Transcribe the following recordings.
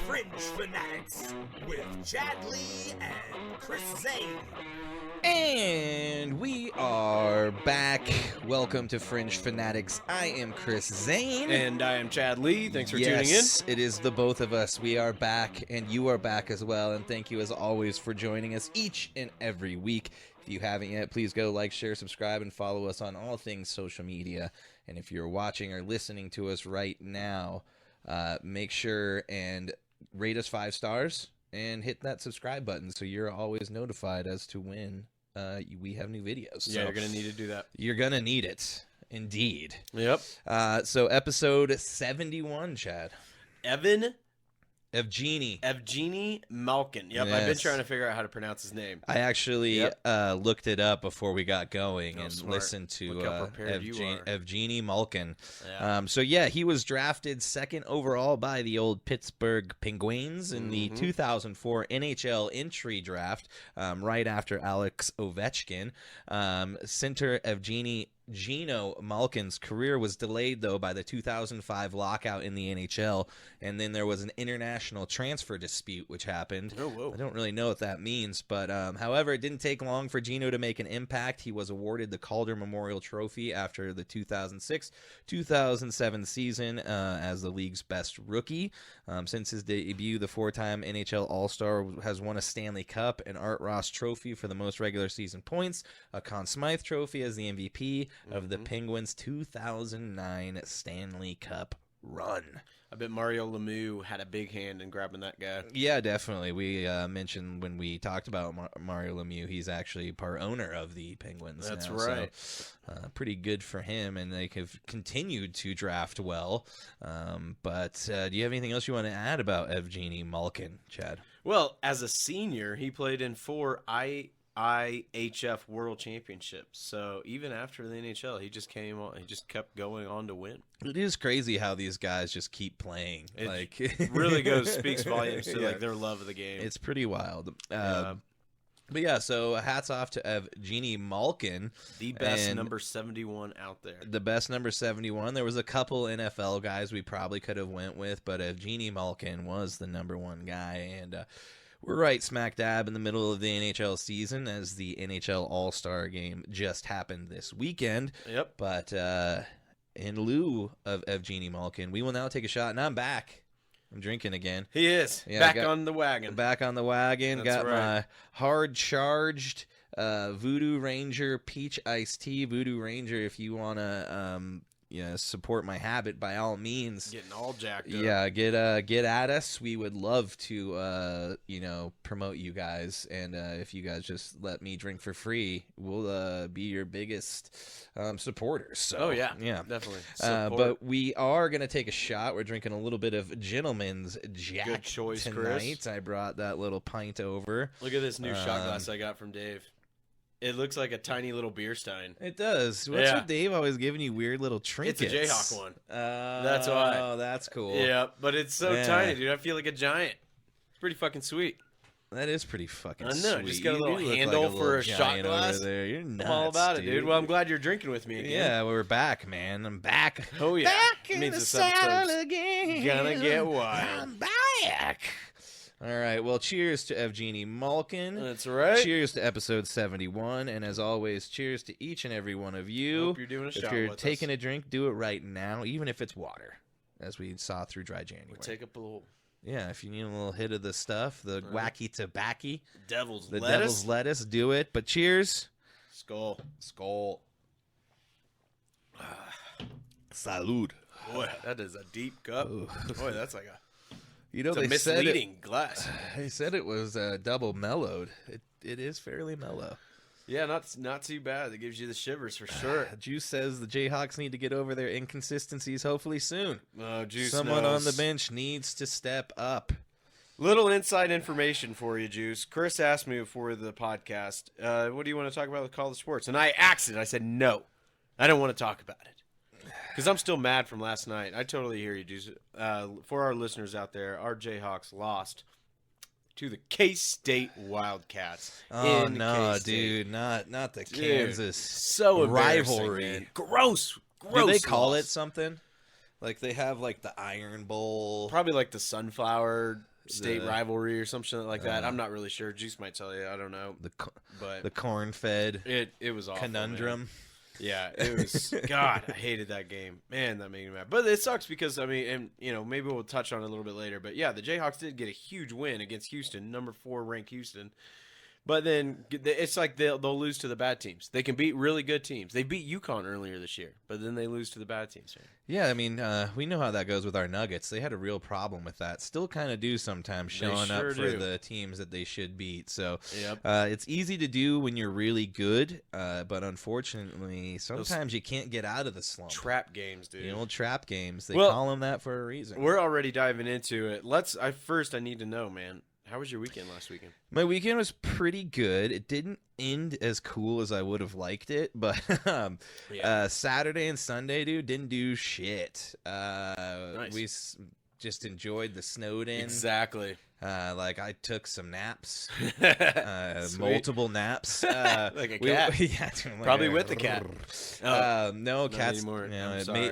Fringe Fanatics with Chad Lee and Chris Zane. And we are back. Welcome to Fringe Fanatics. I am Chris Zane. And I am Chad Lee. Thanks for tuning in. Yes, it is the both of us. We are back, and you are back as well. And thank you, as always, for joining us each and every week. If you haven't yet, please go like, share, subscribe, and follow us on all things social media. And if you're watching or listening to us right now, make sure and rate us 5 stars and hit that subscribe button so you're always notified as to when we have new videos. Yeah, so you're going to need to do that. You're going to need it. Indeed. Yep. So episode 71, Chad. EVGENI Malkin. Yep, Yes. I've been trying to figure out how to pronounce his name. I actually looked it up before we got going and smart. listened to Look how prepared you are. EVGENI Malkin. Yeah. So yeah, he was drafted 2nd overall by the old Pittsburgh Penguins in the 2004 NHL entry draft, right after Alex Ovechkin. Center EVGENI Gino Malkin's career was delayed, though, by the 2005 lockout in the NHL, and then there was an international transfer dispute which happened. Oh, whoa. I don't really know what that means, but however, it didn't take long for Gino to make an impact. He was awarded the Calder Memorial Trophy after the 2006-2007 season as the league's best rookie. Since his debut, the 4-time NHL All-Star has won a Stanley Cup, an Art Ross Trophy for the most regular season points, a Conn Smythe Trophy as the MVP of the Penguins' 2009 Stanley Cup run. I bet Mario Lemieux had a big hand in grabbing that guy. Yeah, definitely. We mentioned when we talked about Mario Lemieux, he's actually part owner of the Penguins. That's now, right. So, pretty good for him, and they have continued to draft well. But do you have anything else you want to add about EVGENI Malkin, Chad? Well, as a senior, he played in 4 IHF World Championships. So even after the NHL, he just came on. He just kept going on to win. It is crazy how these guys just keep playing. It really speaks volumes to like their love of the game. It's pretty wild. But yeah, so hats off to EVGENI Malkin. The best number 71 out there. The best number 71. There was a couple NFL guys we probably could have went with, but EVGENI Malkin was the number 1 guy. And we're right smack dab in the middle of the NHL season as the NHL All-Star Game just happened this weekend. Yep. But in lieu of EVGENI Malkin, we will now take a shot, and I'm back. I'm drinking again. He is. Yeah, back on the wagon. Back on the wagon. That's got right. my hard-charged Voodoo Ranger peach iced tea. Voodoo Ranger, if you want to support my habit, by all means. Getting all jacked up. Yeah, get at us. We would love to, promote you guys. And if you guys just let me drink for free, we'll be your biggest supporters. So, yeah, definitely. But we are going to take a shot. We're drinking a little bit of Gentleman's Jack Good choice, tonight. Chris. I brought that little pint over. Look at this new shot glass I got from Dave. It looks like a tiny little beer stein. It does. What's with Dave always giving you weird little trinkets? It's a Jayhawk one. That's why. Oh, that's cool. Yeah, but it's so tiny, dude. I feel like a giant. It's pretty fucking sweet. That is pretty fucking sweet. I know. Just got a You little do look handle like for a little shot giant glass. over there. You're nuts, I'm all about dude. it, dude. Well, I'm glad you're drinking with me again. Yeah, we're back, man. I'm back. Oh, yeah. Back in Means the this saddle episode's again. gonna get wild. I'm back. All right. Well, cheers to EVGENI Malkin. That's right. Cheers to episode 71. And as always, cheers to each and every one of you. Hope you're doing a shot If you're with taking us. a drink, do it right now, even if it's water, as we saw through dry January. We'll take up a little Yeah, if you need a little hit of the stuff, the wacky tobacco, devil's the lettuce. devil's lettuce, do it. But cheers. Skull. Skull. Salud. Boy, that is a deep cup. Boy, that's like a It's a misleading glass. They said it was double mellowed. It is fairly mellow. Yeah, not too bad. It gives you the shivers for sure. Juice says the Jayhawks need to get over their inconsistencies hopefully soon. Oh, Juice Someone knows. on the bench needs to step up. Little inside information for you, Juice. Chris asked me before the podcast, what do you want to talk about with college sports? And I asked it. I said, no, I don't want to talk about it. Because I'm still mad from last night. I totally hear you, Juice. For our listeners out there, our Jayhawks lost to the K-State Wildcats. Oh, no, K-State. dude. Not the Dude, Kansas so rivalry. man. Gross. Do they call loss. it something? Like they have like the Iron Bowl. Probably like the Sunflower state rivalry or something like that. I'm not really sure. Juice might tell you. I don't know. But the corn-fed it was awful, conundrum. Man. Yeah, it was. God, I hated that game. Man, that made me mad. But it sucks because and maybe we'll touch on it a little bit later. But yeah, the Jayhawks did get a huge win against Houston, number 4 ranked Houston. But then it's like they'll lose to the bad teams. They can beat really good teams. They beat UConn earlier this year, but then they lose to the bad teams. Right? Yeah, I mean, we know how that goes with our Nuggets. They had a real problem with that. Still kind of do sometimes, showing up for the teams that they should beat. So it's easy to do when you're really good, but unfortunately, sometimes you can't get out of the slump. Trap games, dude. The old trap games. They call them that for a reason. We're already diving into it. I need to know, man. How was your weekend last weekend? My weekend was pretty good. It didn't end as cool as I would have liked it, but Saturday and Sunday, dude, didn't do shit. Nice. We just enjoyed the snowed in. Exactly. I took some naps, multiple naps. Like a cat. Yeah, probably with the cat. No, cats. Anymore.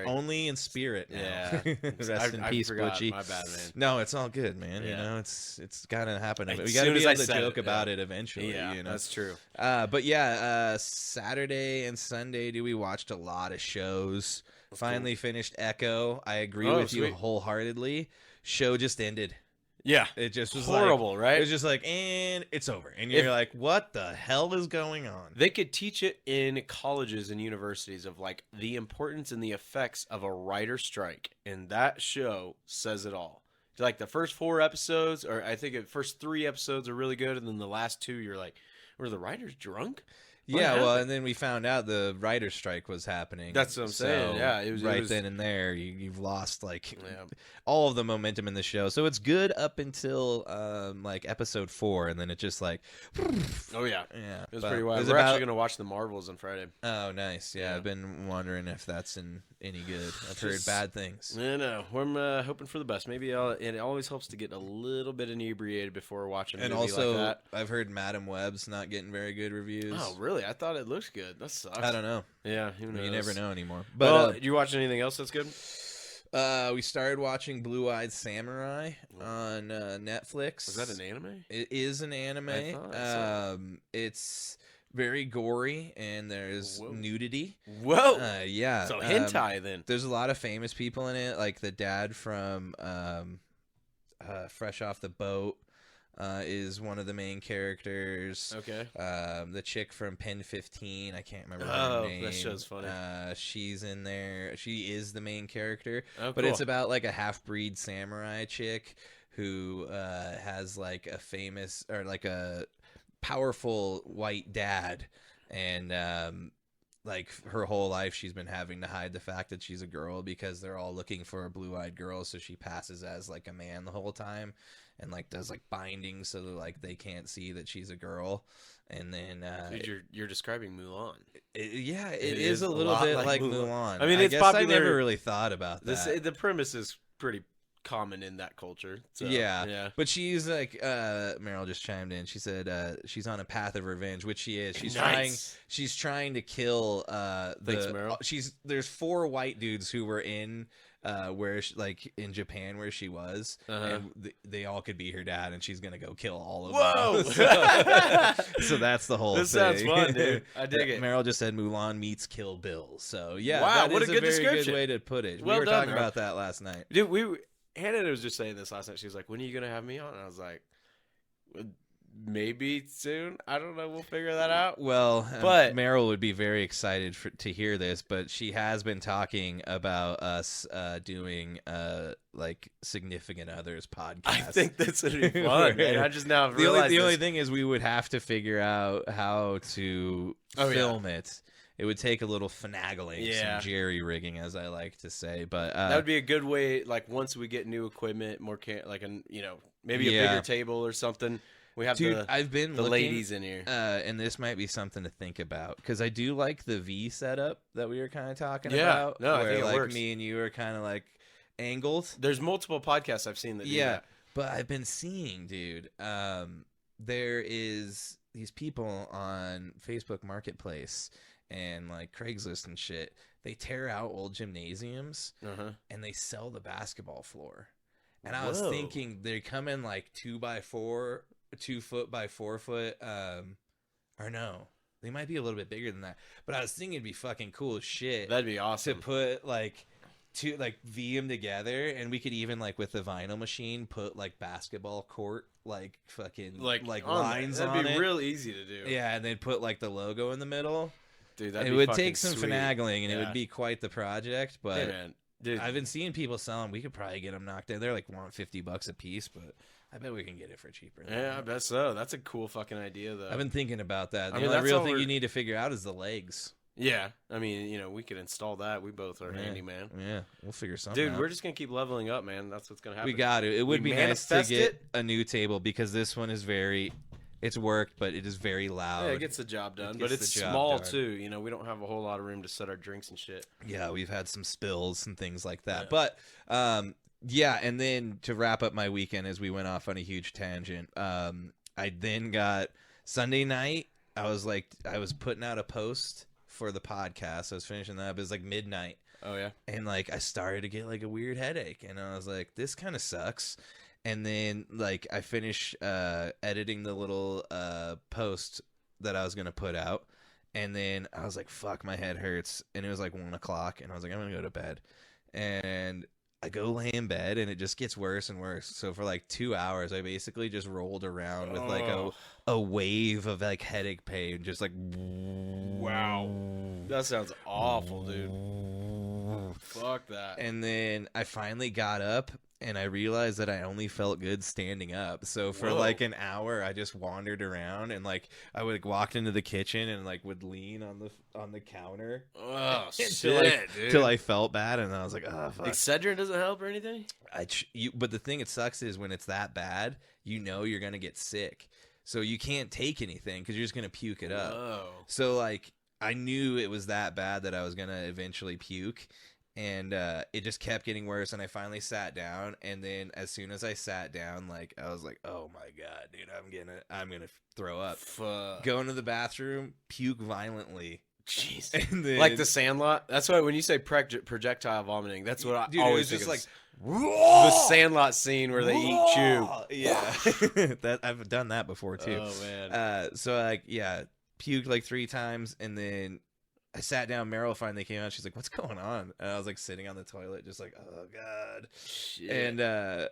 Only in spirit. Now. Yeah. Rest in peace, Butchie. My bad, man. No, it's all good, man. Yeah. It's gotta happen. We As gotta soon be as I able to said joke it, about it eventually. Yeah, that's true. But yeah, Saturday and Sunday, dude, we watched a lot of shows. Finally finished Echo. I agree with you wholeheartedly. Show just ended. Yeah, it just was horrible, right? It was just and it's over, and you're like, what the hell is going on? They could teach it in colleges and universities of the importance and the effects of a writer strike, and that show says it all. Like the first 4 episodes, or I think the first 3 episodes are really good, and then the last 2, you're like, were the writers drunk? Well, and then we found out the writer's strike was happening. That's what I'm saying. Yeah, it was then and there. You've lost all of the momentum in the show. So it's good up until episode 4, and then it just oh yeah, it was pretty wild. We're actually gonna watch the Marvels on Friday. Oh, nice. Yeah, I've been wondering if that's any good. I've heard bad things. I know. I'm hoping for the best. Maybe it always helps to get a little bit inebriated before watching a movie also, like that. I've heard Madam Web's not getting very good reviews. Oh, really? I thought it looked good. That sucks. I don't know. Yeah, who knows? You never know anymore. But did you watch anything else that's good? We started watching Blue-Eyed Samurai on Netflix. Was that an anime? It is an anime. I thought it's very gory, and there's nudity. Whoa! Yeah. So hentai then. There's a lot of famous people in it, like the dad from Fresh Off the Boat. Is one of the main characters. Okay. The chick from Pen 15, I can't remember her name. That show's funny. She's in there. She is the main character. Oh, but cool. it's about a half-breed samurai chick who has a famous or a powerful white dad, and her whole life she's been having to hide the fact that she's a girl because they're all looking for a blue-eyed girl, so she passes as a man the whole time. And does bindings so that they can't see that she's a girl, and then Dude, you're describing Mulan. It is a little bit like Mulan. I mean, I it's guess popular. I never really thought about that. The premise is pretty common in that culture. So, yeah, but she's Meryl just chimed in. She said she's on a path of revenge, which she is. She's trying to kill Thanks, Meryl. There's 4 white dudes who were in in Japan where she was, and they all could be her dad, and she's gonna go kill all of them. So that's the whole thing. This sounds fun, dude. I dig it. Meryl just said Mulan meets Kill Bill. So yeah, wow, what is a good very description. good way to put it. Well we were done, talking Meryl. about that last night. Dude, Hannah was just saying this last night. She was like, "When are you gonna have me on?" And I was like, maybe soon. I don't know. We'll figure that out. Well, but Meryl would be very excited to hear this, but she has been talking about us doing significant others podcast. I think that's gonna be fun. Man. I just now realized the only thing is we would have to figure out how to film it. It would take a little finagling, some jerry rigging, as I like to say. But that would be a good way. Once we get new equipment, more maybe a bigger table or something. We have I've been looking, ladies in here, and this might be something to think about because I do like the V setup that we were kind of talking about. No, where, I think it works. Me and you are kind of angled. There's multiple podcasts I've seen that do that. But I've been seeing, dude. There is these people on Facebook Marketplace and Craigslist and shit. They tear out old gymnasiums and they sell the basketball floor. And I was Whoa. thinking they come in like 2x4, 2 foot by 4 foot, or no, they might be a little bit bigger than that. But I was thinking it'd be fucking cool as shit. That'd be awesome. To put like V them together, and we could even like with the vinyl machine put like basketball court like fucking like lines on it. That'd be real easy to do. Yeah, and then put like the logo in the middle. Dude, It would take some finagling, and it would be quite the project. But hey, man. Dude. I've been seeing people selling. We could probably get them knocked in. They're like $50 a piece, but I bet we can get it for cheaper. Yeah, I bet so. That's a cool fucking idea, though. I've been thinking about that. The I mean, only that's real all thing we're- you need to figure out is the legs. Yeah, I mean, you know, we could install that. We both are handy, man. Yeah, we'll figure something Dude, out. we're just gonna keep leveling up, man. That's what's gonna happen. We got to. It would We be nice to manifest get it. a new table because this one is it's worked, but it is very loud. Yeah, it gets the job done, but gets it's the job small done. too. You know, we don't have a whole lot of room to set our drinks and shit. Yeah, we've had some spills and things like that. Yeah. But yeah, and then to wrap up my weekend as we went off on a huge tangent, I then got Sunday night. I was putting out a post for the podcast. I was finishing that up. It was like midnight. Oh yeah. And like I started to get like a weird headache, and I was like, this kind of sucks. And then like I finished editing the little post that I was gonna put out, and then I was like, fuck, my head hurts. And it was like 1 o'clock, and I was like, I'm gonna go to bed. And I go lay in bed, and it just gets worse and worse. So for like 2 hours, I basically just rolled around with like a wave of like headache pain, just like Wow. That sounds awful, dude. Fuck that. And then I finally got up, and I realized that I only felt good standing up. So for like an hour, I just wandered around, and like I would like, walked into the kitchen and like would lean on the counter. Oh Until shit, dude. till I felt bad, and I was like, oh fuck. Excedrin doesn't help or anything. But the thing that sucks is when it's that bad, you know you're gonna get sick, so you can't take anything because you're just gonna puke it up. Oh. So like I knew it was that bad that I was gonna eventually puke. And it just kept getting worse, and I finally sat down. And then as soon as I sat down, like I was like, "Oh my god, dude, I'm gonna throw up." Fuck. Go into the bathroom, puke violently. Jeez. And then, Like the Sandlot. That's why when you say projectile vomiting, that's what I dude, always it was think just of. like The Sandlot scene where they eat chew. Yeah, that I've done that before too. Oh man. So like yeah, puked like 3 times, and then I sat down. Meryl finally came out. She's like, "What's going on?" And I was like sitting on the toilet, just like, "Oh god." Shit. And I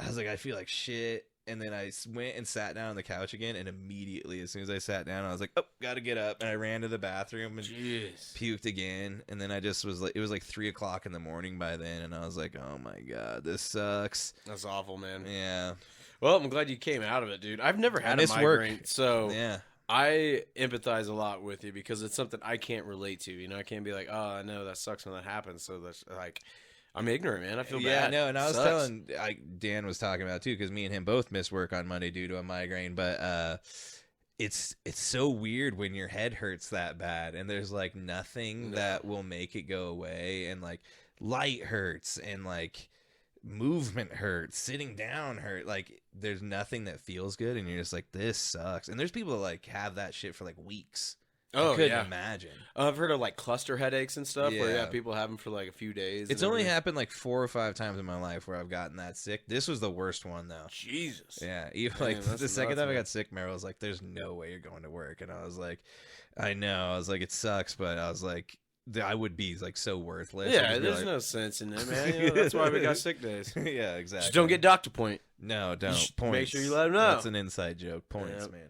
was like, "I feel like shit." And then I went and sat down on the couch again, and immediately, as soon as I sat down, I was like, "Oh, gotta get up!" And I ran to the bathroom and puked again. And then I just was like, it was like 3 o'clock in the morning by then, and I was like, "Oh my god, this sucks." That's awful, man. Yeah. Well, I'm glad you came out of it, dude. I've never had a miss work. migraine, so Yeah. I empathize a lot with you because it's something I can't relate to. You know, I can't be like, "Oh, I know that sucks when that happens." So that's like, I'm ignorant, man. I feel bad. No, and I was Sucks. telling, Dan was talking about it too, because me and him both missed work on Monday due to a migraine. But it's so weird when your head hurts that bad, and there's like nothing that will make it go away, and like light hurts, and like movement hurts, sitting down hurt, like there's nothing that feels good, and you're just like, this sucks. And there's people that like have that shit for like weeks. Oh, I couldn't yeah. imagine. I've heard of like cluster headaches and stuff where Yeah. people have them for like a few days. It's and only everything. happened like 4 or 5 times in my life where I've gotten that sick. This was the worst one though. Jesus. Yeah, even Man, like that's the second nuts, time I man. got sick, Meryl was like, "There's no way you're going to work," and I was like, "I know." I was like, "It sucks," but I was like, I would be like so worthless. I'd Yeah, just be there's like- no sense in it, man. You know, that's why we got sick days. Yeah, exactly. Just don't get doctor point. No, don't. should Points. make sure you let 'em know. That's an inside joke. Points, Yep. man.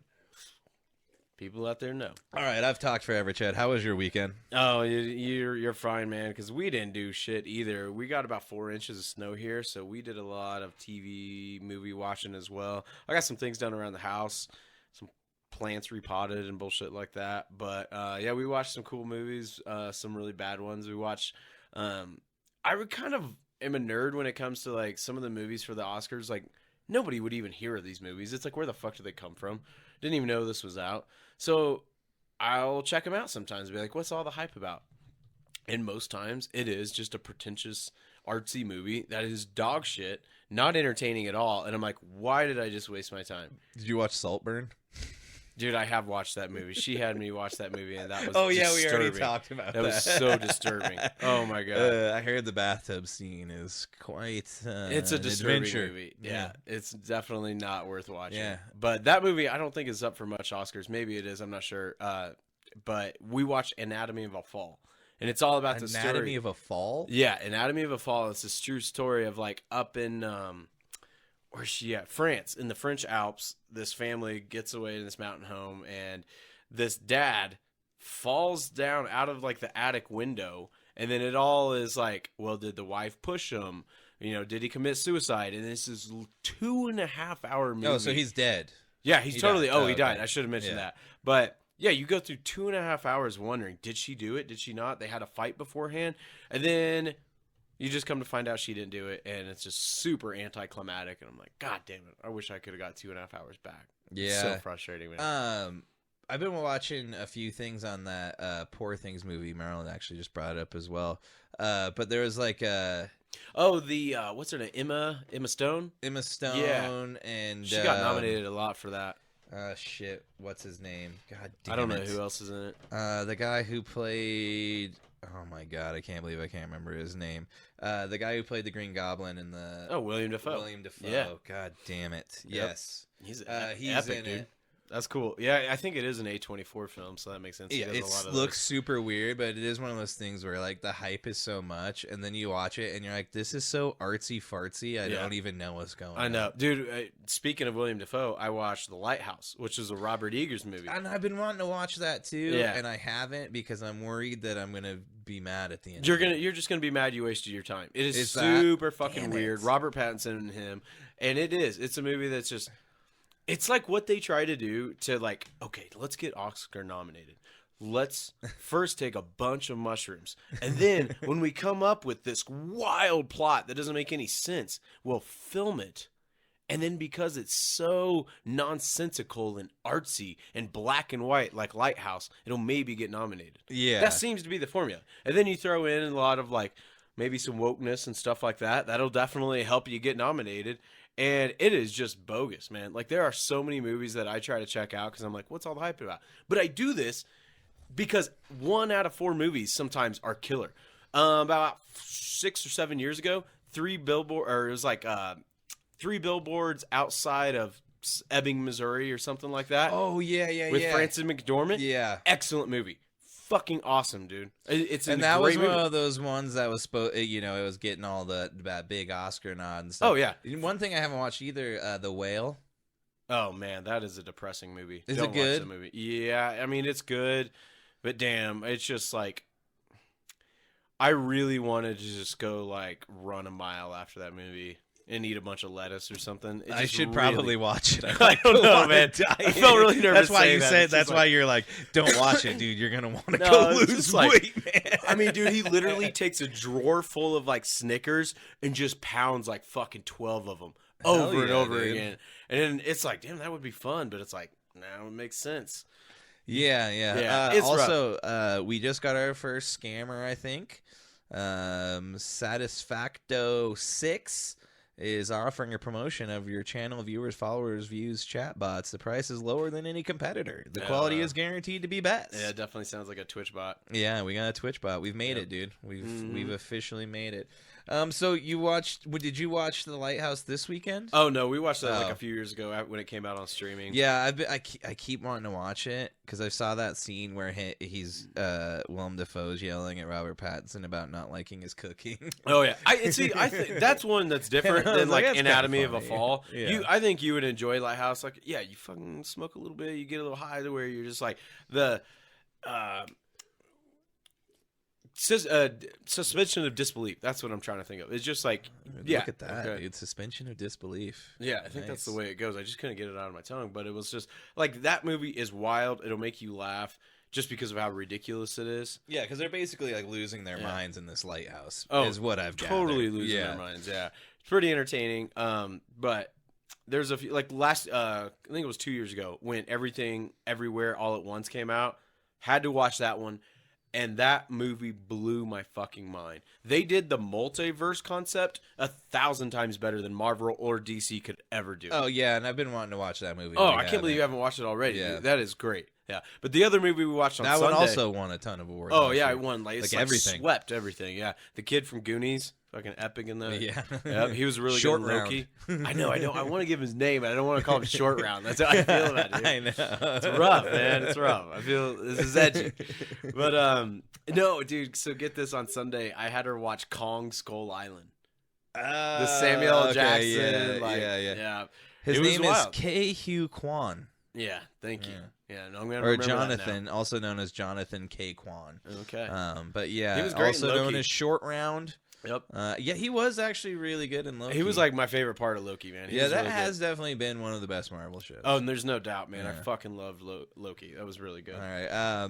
People out there know. All right, I've talked forever, Chad. How was your weekend? Oh, you're fine, man. Because we didn't do shit either. We got about 4 inches of snow here, so we did a lot of TV, movie watching as well. I got some things done around the house, some plants repotted and bullshit like that. But yeah, we watched some cool movies, some really bad ones. We watched. I would kind of am a nerd when it comes to like some of the movies for the Oscars. Like nobody would even hear of these movies. It's like, where the fuck do they come from? Didn't even know this was out. So I'll check them out sometimes and be like, what's all the hype about? And most times it is just a pretentious artsy movie that is dog shit, not entertaining at all. And I'm like, why did I just waste my time? Did you watch Saltburn? Dude, I have watched that movie. She had me watch that movie, and that was Oh yeah, we already disturbing. talked about That was so disturbing. Oh my god. I heard the bathtub scene is quite. It's a an disturbing adventure. movie. Yeah, it's definitely not worth watching. Yeah. But that movie, I don't think is up for much Oscars. Maybe it is. I'm not sure. But we watched Anatomy of a Fall, and it's all about the Anatomy story. of a Fall. Yeah, Anatomy of a Fall. It's this true story of like up in where's she at? France, in the French Alps. This family gets away in this mountain home, and this dad falls down out of like the attic window, and then it all is like, well, did the wife push him? You know, did he commit suicide? And this is 2.5 hour movie. Oh, so he's dead. Yeah, he's He totally. died. Oh, Oh, he died. okay. I should have mentioned Yeah. that. But yeah, you go through 2.5 hours wondering, did she do it? Did she not? They had a fight beforehand, and then you just come to find out she didn't do it, and it's just super anticlimactic. And I'm like, God damn it! I wish I could have got 2.5 hours back. It's Yeah. so frustrating, man. I've been watching a few things on that Poor Things movie. Marilyn actually just brought it up as well. But there was like Oh, the what's her name? Emma Stone. Emma Stone and She got nominated a lot for that. Shit, what's his name? God damn I don't know it. who else is in it. The guy who played. Oh my god, I can't believe I can't remember his name. The guy who played the Green Goblin in the. Oh, William Dafoe. William Dafoe. Yeah. God damn it. Yep. Yes. He's He's epic, in dude. it. That's cool. Yeah, I think it is an A24 film, so that makes sense. He Yeah, does a it lot of looks those. super weird, but it is one of those things where like the hype is so much, and then you watch it and you're like, "This is so artsy fartsy. I Yeah. don't even know what's going on." I know, dude. Speaking of William Dafoe, I watched The Lighthouse, which is a Robert Eggers movie. And I've been wanting to watch that too, Yeah. and I haven't because I'm worried that I'm gonna be mad at the end. You're just gonna be mad you wasted your time. It is Is that- super fucking Damn weird. it. Robert Pattinson and him, and it's a movie that's just. It's like what they try to do to like, okay, let's get Oscar nominated. Let's first take a bunch of mushrooms. And then when we come up with this wild plot that doesn't make any sense, we'll film it. And then because it's so nonsensical and artsy and black and white like Lighthouse, it'll maybe get nominated. Yeah, That seems to be the formula. And then you throw in a lot of like maybe some wokeness and stuff like that. That'll definitely help you get nominated. And it is just bogus, man. Like, there are so many movies that I try to check out because I'm like, what's all the hype about? But I do this because 1 out of 4 movies sometimes are killer. About 6 or 7 years ago, 3 billboards outside of Ebbing, Missouri or something like that. Oh yeah, with yeah. Frances McDormand. Yeah. Excellent movie. Fucking awesome, dude. It's a And that great was one movie. of those ones that was it was getting all that big Oscar nod and stuff. Oh, yeah. One thing I haven't watched either, The Whale. Oh man, that is a depressing movie. Is Don't it good? Watch the movie. Yeah, I mean it's good, but damn, it's just like I really wanted to just go like run a mile after that movie and eat a bunch of lettuce or something. It I just should really- probably watch it. I don't know, wanna man. die. I felt really nervous That's why saying you that. said. It's That's just why like- you're like, don't watch it, dude. You're gonna want to No, go it's lose just like- weight, man. I mean, dude, he literally takes a drawer full of like Snickers and just pounds like fucking 12 of them over Hell and yeah, over dude. again. And then it's like, damn, that would be fun, but it's like, now it makes sense. Yeah. Yeah, it's Also, we just got our first scammer, I think. Satisfacto 6 is offering a promotion of your channel viewers, followers, views, chatbots. The price is lower than any competitor. The quality is guaranteed to be best. Yeah, it definitely sounds like a Twitch bot. Yeah, we got a Twitch bot. We've made Yep. it, dude. We've officially made it. So you watched? Did you watch The Lighthouse this weekend? Oh no, we watched that like Oh. a few years ago when it came out on streaming. Yeah, I keep wanting to watch it because I saw that scene where he's Willem Dafoe's yelling at Robert Pattinson about not liking his cooking. Oh yeah, I think that's one that's different I was than like, like that's kinda Anatomy of a funny. Fall. Yeah. I think you would enjoy Lighthouse. Like, yeah, you fucking smoke a little bit, you get a little high to where you're just like the suspension of disbelief. That's what I'm trying to think of. It's just like, yeah, Look at that, okay. dude. Suspension of disbelief. Yeah, I think that's the Nice. way it goes. I just couldn't get it out of my tongue, but it was just like that movie is wild. It'll make you laugh just because of how ridiculous it is. Yeah, because they're basically like losing their Yeah. minds in this lighthouse. Oh, is what I've Totally gathered. losing Yeah. their minds. Yeah, it's pretty entertaining. But there's a few like last. I think it was 2 years ago when Everything Everywhere All at Once came out. Had to watch that one. And that movie blew my fucking mind. They did the multiverse concept 1,000 times better than Marvel or DC could ever do. Oh yeah, and I've been wanting to watch that movie. Oh, I can't believe you haven't watched it already. Yeah. Dude. That is great. Yeah, but the other movie we watched on that Sunday, one also won a ton of awards. Oh yeah, actually. it won like everything. Swept everything. Yeah, the kid from Goonies, fucking epic in that. Yeah, Yep, he was really Short good in Loki. I know. I want to give his name, but I don't want to call him Short Round. That's how I feel about it. Dude. I know. It's rough, man. It's rough. I feel this is edgy. But no, dude. So get this: on Sunday, I had her watch Kong Skull Island. The Samuel L. Jackson. Yeah. His It was name is wild. K. Hugh Kwan. Yeah. Thank you. Yeah. No, I'm gonna Or remember that Jonathan, also known as Jonathan K. Kwan. now. Okay. But yeah, He was great also in known Loki. as Short Round. Yep. Yeah, he was actually really good in Loki. He was like my favorite part of Loki, man. He yeah, was that really has good. definitely been one of the best Marvel shows. Oh, and there's no doubt, man. I Yeah. fucking loved Loki. That was really good. All right.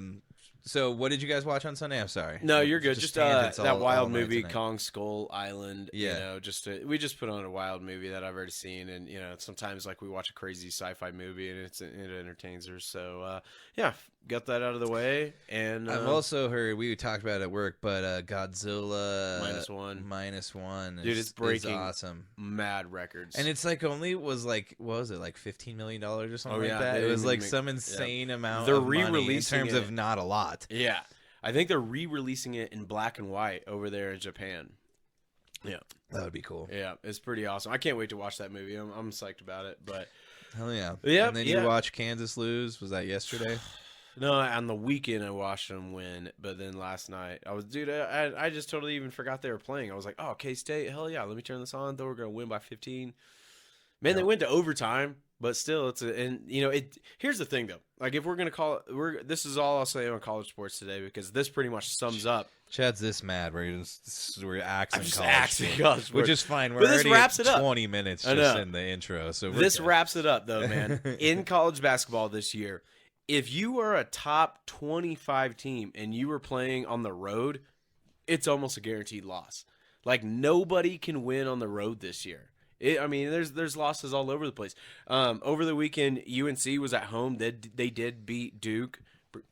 So what did you guys watch on Sunday? I'm sorry. No, you're good. Just tangents that all wild night movie, tonight. Kong Skull Island. Yeah. You know, we just put on a wild movie that I've already seen, and you know, sometimes like we watch a crazy sci-fi movie and it entertains us. So yeah, got that out of the way. And I've also heard we talked about it at work, but Godzilla minus one, is, dude, it's breaking is awesome. mad records, And it's like what was it, like $15 million or something Oh, like yeah, that? they It was didn't like make- some insane amount They're of money in re-releasing terms it. of not a lot. yeah, I think they're re-releasing it in black and white over there in Japan. Yeah, That would be cool. yeah, it's pretty awesome. I can't wait to watch that movie. I'm psyched about it, but. Hell yeah. Yep, And then yeah. you watched Kansas lose. Was that yesterday? No, on the weekend I watched them win, but then last night I just totally even forgot they were playing. I was like, oh, K-State, hell yeah, let me turn this on. Though we're gonna win by 15. Man, they went to overtime, but still, here's the thing though. Like if we're gonna call it, this is all I'll say on college sports today because this pretty much sums up. Chad's this mad. We're axing I'm just college axing sports. college Which sports. is fine. We're But this already wraps at it up. 20 minutes I just know. in the intro. So we're This good. wraps it up though, man. In college basketball this year, if you are a top 25 team and you were playing on the road, it's almost a guaranteed loss. Like nobody can win on the road this year. There's losses all over the place. Over the weekend, UNC was at home. They did beat Duke,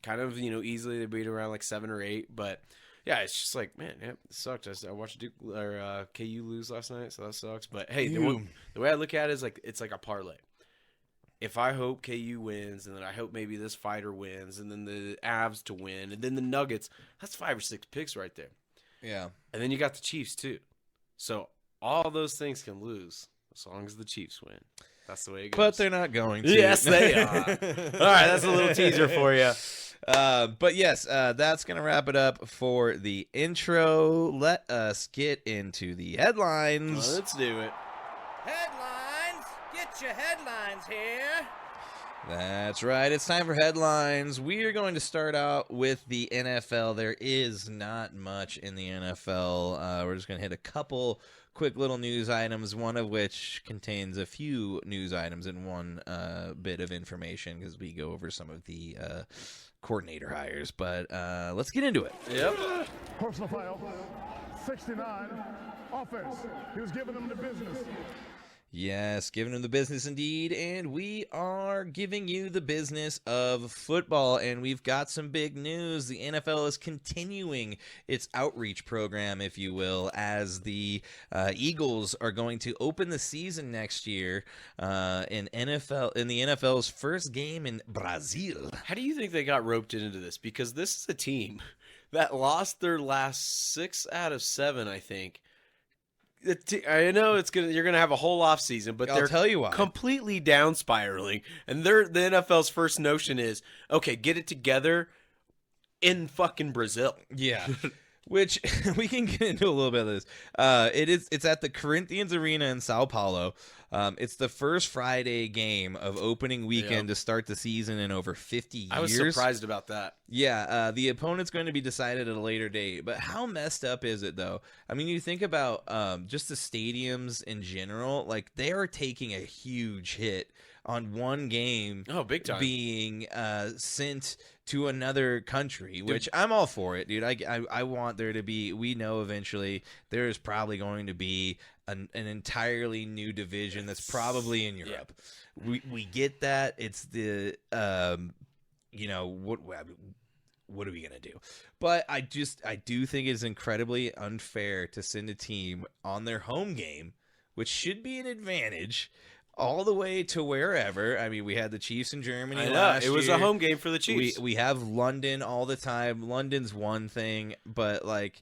kind of easily. They beat around like 7 or 8, but yeah, it's just like man, yeah, it sucked. I watched Duke or KU lose last night, so that sucks. But hey, the way I look at it is like it's like a parlay. If I hope KU wins, and then I hope maybe this fighter wins, and then the Avs to win, and then the Nuggets, that's 5 or 6 picks right there. Yeah. And then you got the Chiefs too. So all those things can lose as long as the Chiefs win. That's the way it goes. But they're not going to. Yes, they are. All right, that's a little teaser for you. But yes, that's going to wrap it up for the intro. Let us get into the headlines. Let's do it. Headlines! Get your headlines here! That's right. It's time for headlines. We are going to start out with the NFL. There is not much in the NFL. We're just going to hit a couple quick little news items, one of which contains a few news items and one bit of information because we go over some of the coordinator hires. But let's get into it. Yep. Personal foul, 69, offense. He was giving them the business. Yes, giving them the business indeed, and we are giving you the business of football, and we've got some big news. The NFL is continuing its outreach program, if you will, as the Eagles are going to open the season next year in the NFL's first game in Brazil. How do you think they got roped into this? Because this is a team that lost their last 6 out of 7, I think. I know you're gonna have a whole off season, but I'll they're tell you why. completely down spiraling, and the NFL's first notion is okay, get it together in fucking Brazil. Yeah. Which we can get into a little bit of this. It's at the Corinthians Arena in Sao Paulo. It's the first Friday game of opening weekend to start the season in over 50 years. I was surprised about that. Yeah, the opponent's going to be decided at a later date. But how messed up is it, though? I mean, you think about just the stadiums in general. Like, they are taking a huge hit on one game Big time. being sent to another country, which I'm all for it, dude. I want there to be, we know eventually there is probably going to be an entirely new division that's probably in Europe. We get that. It's the, what are we gonna do? But I do think it's incredibly unfair to send a team on their home game, which should be an advantage, all the way to wherever. I mean, we had the Chiefs in Germany last year. It was a home game for the Chiefs. We have London all the time. London's one thing, but like,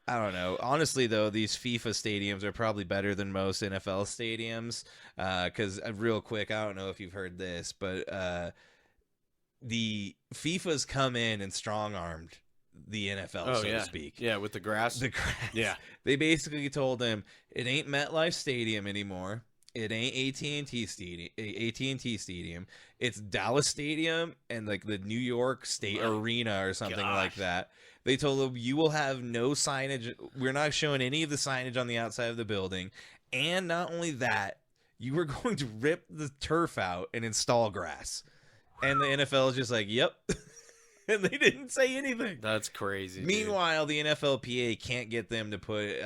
I don't know. Honestly, though, these FIFA stadiums are probably better than most NFL stadiums. Because real quick, I don't know if you've heard this, but the FIFA's come in and strong-armed the NFL, so to speak. Yeah, with the grass. The grass. Yeah. They basically told them it ain't MetLife Stadium anymore. It ain't AT&T Stadium. It's Dallas Stadium and like the New York State Arena or something like that. They told them you will have no signage. We're not showing any of the signage on the outside of the building. And not only that, you were going to rip the turf out and install grass. And the NFL is just like, yep. And they didn't say anything. That's crazy. Meanwhile, the NFLPA can't get them to put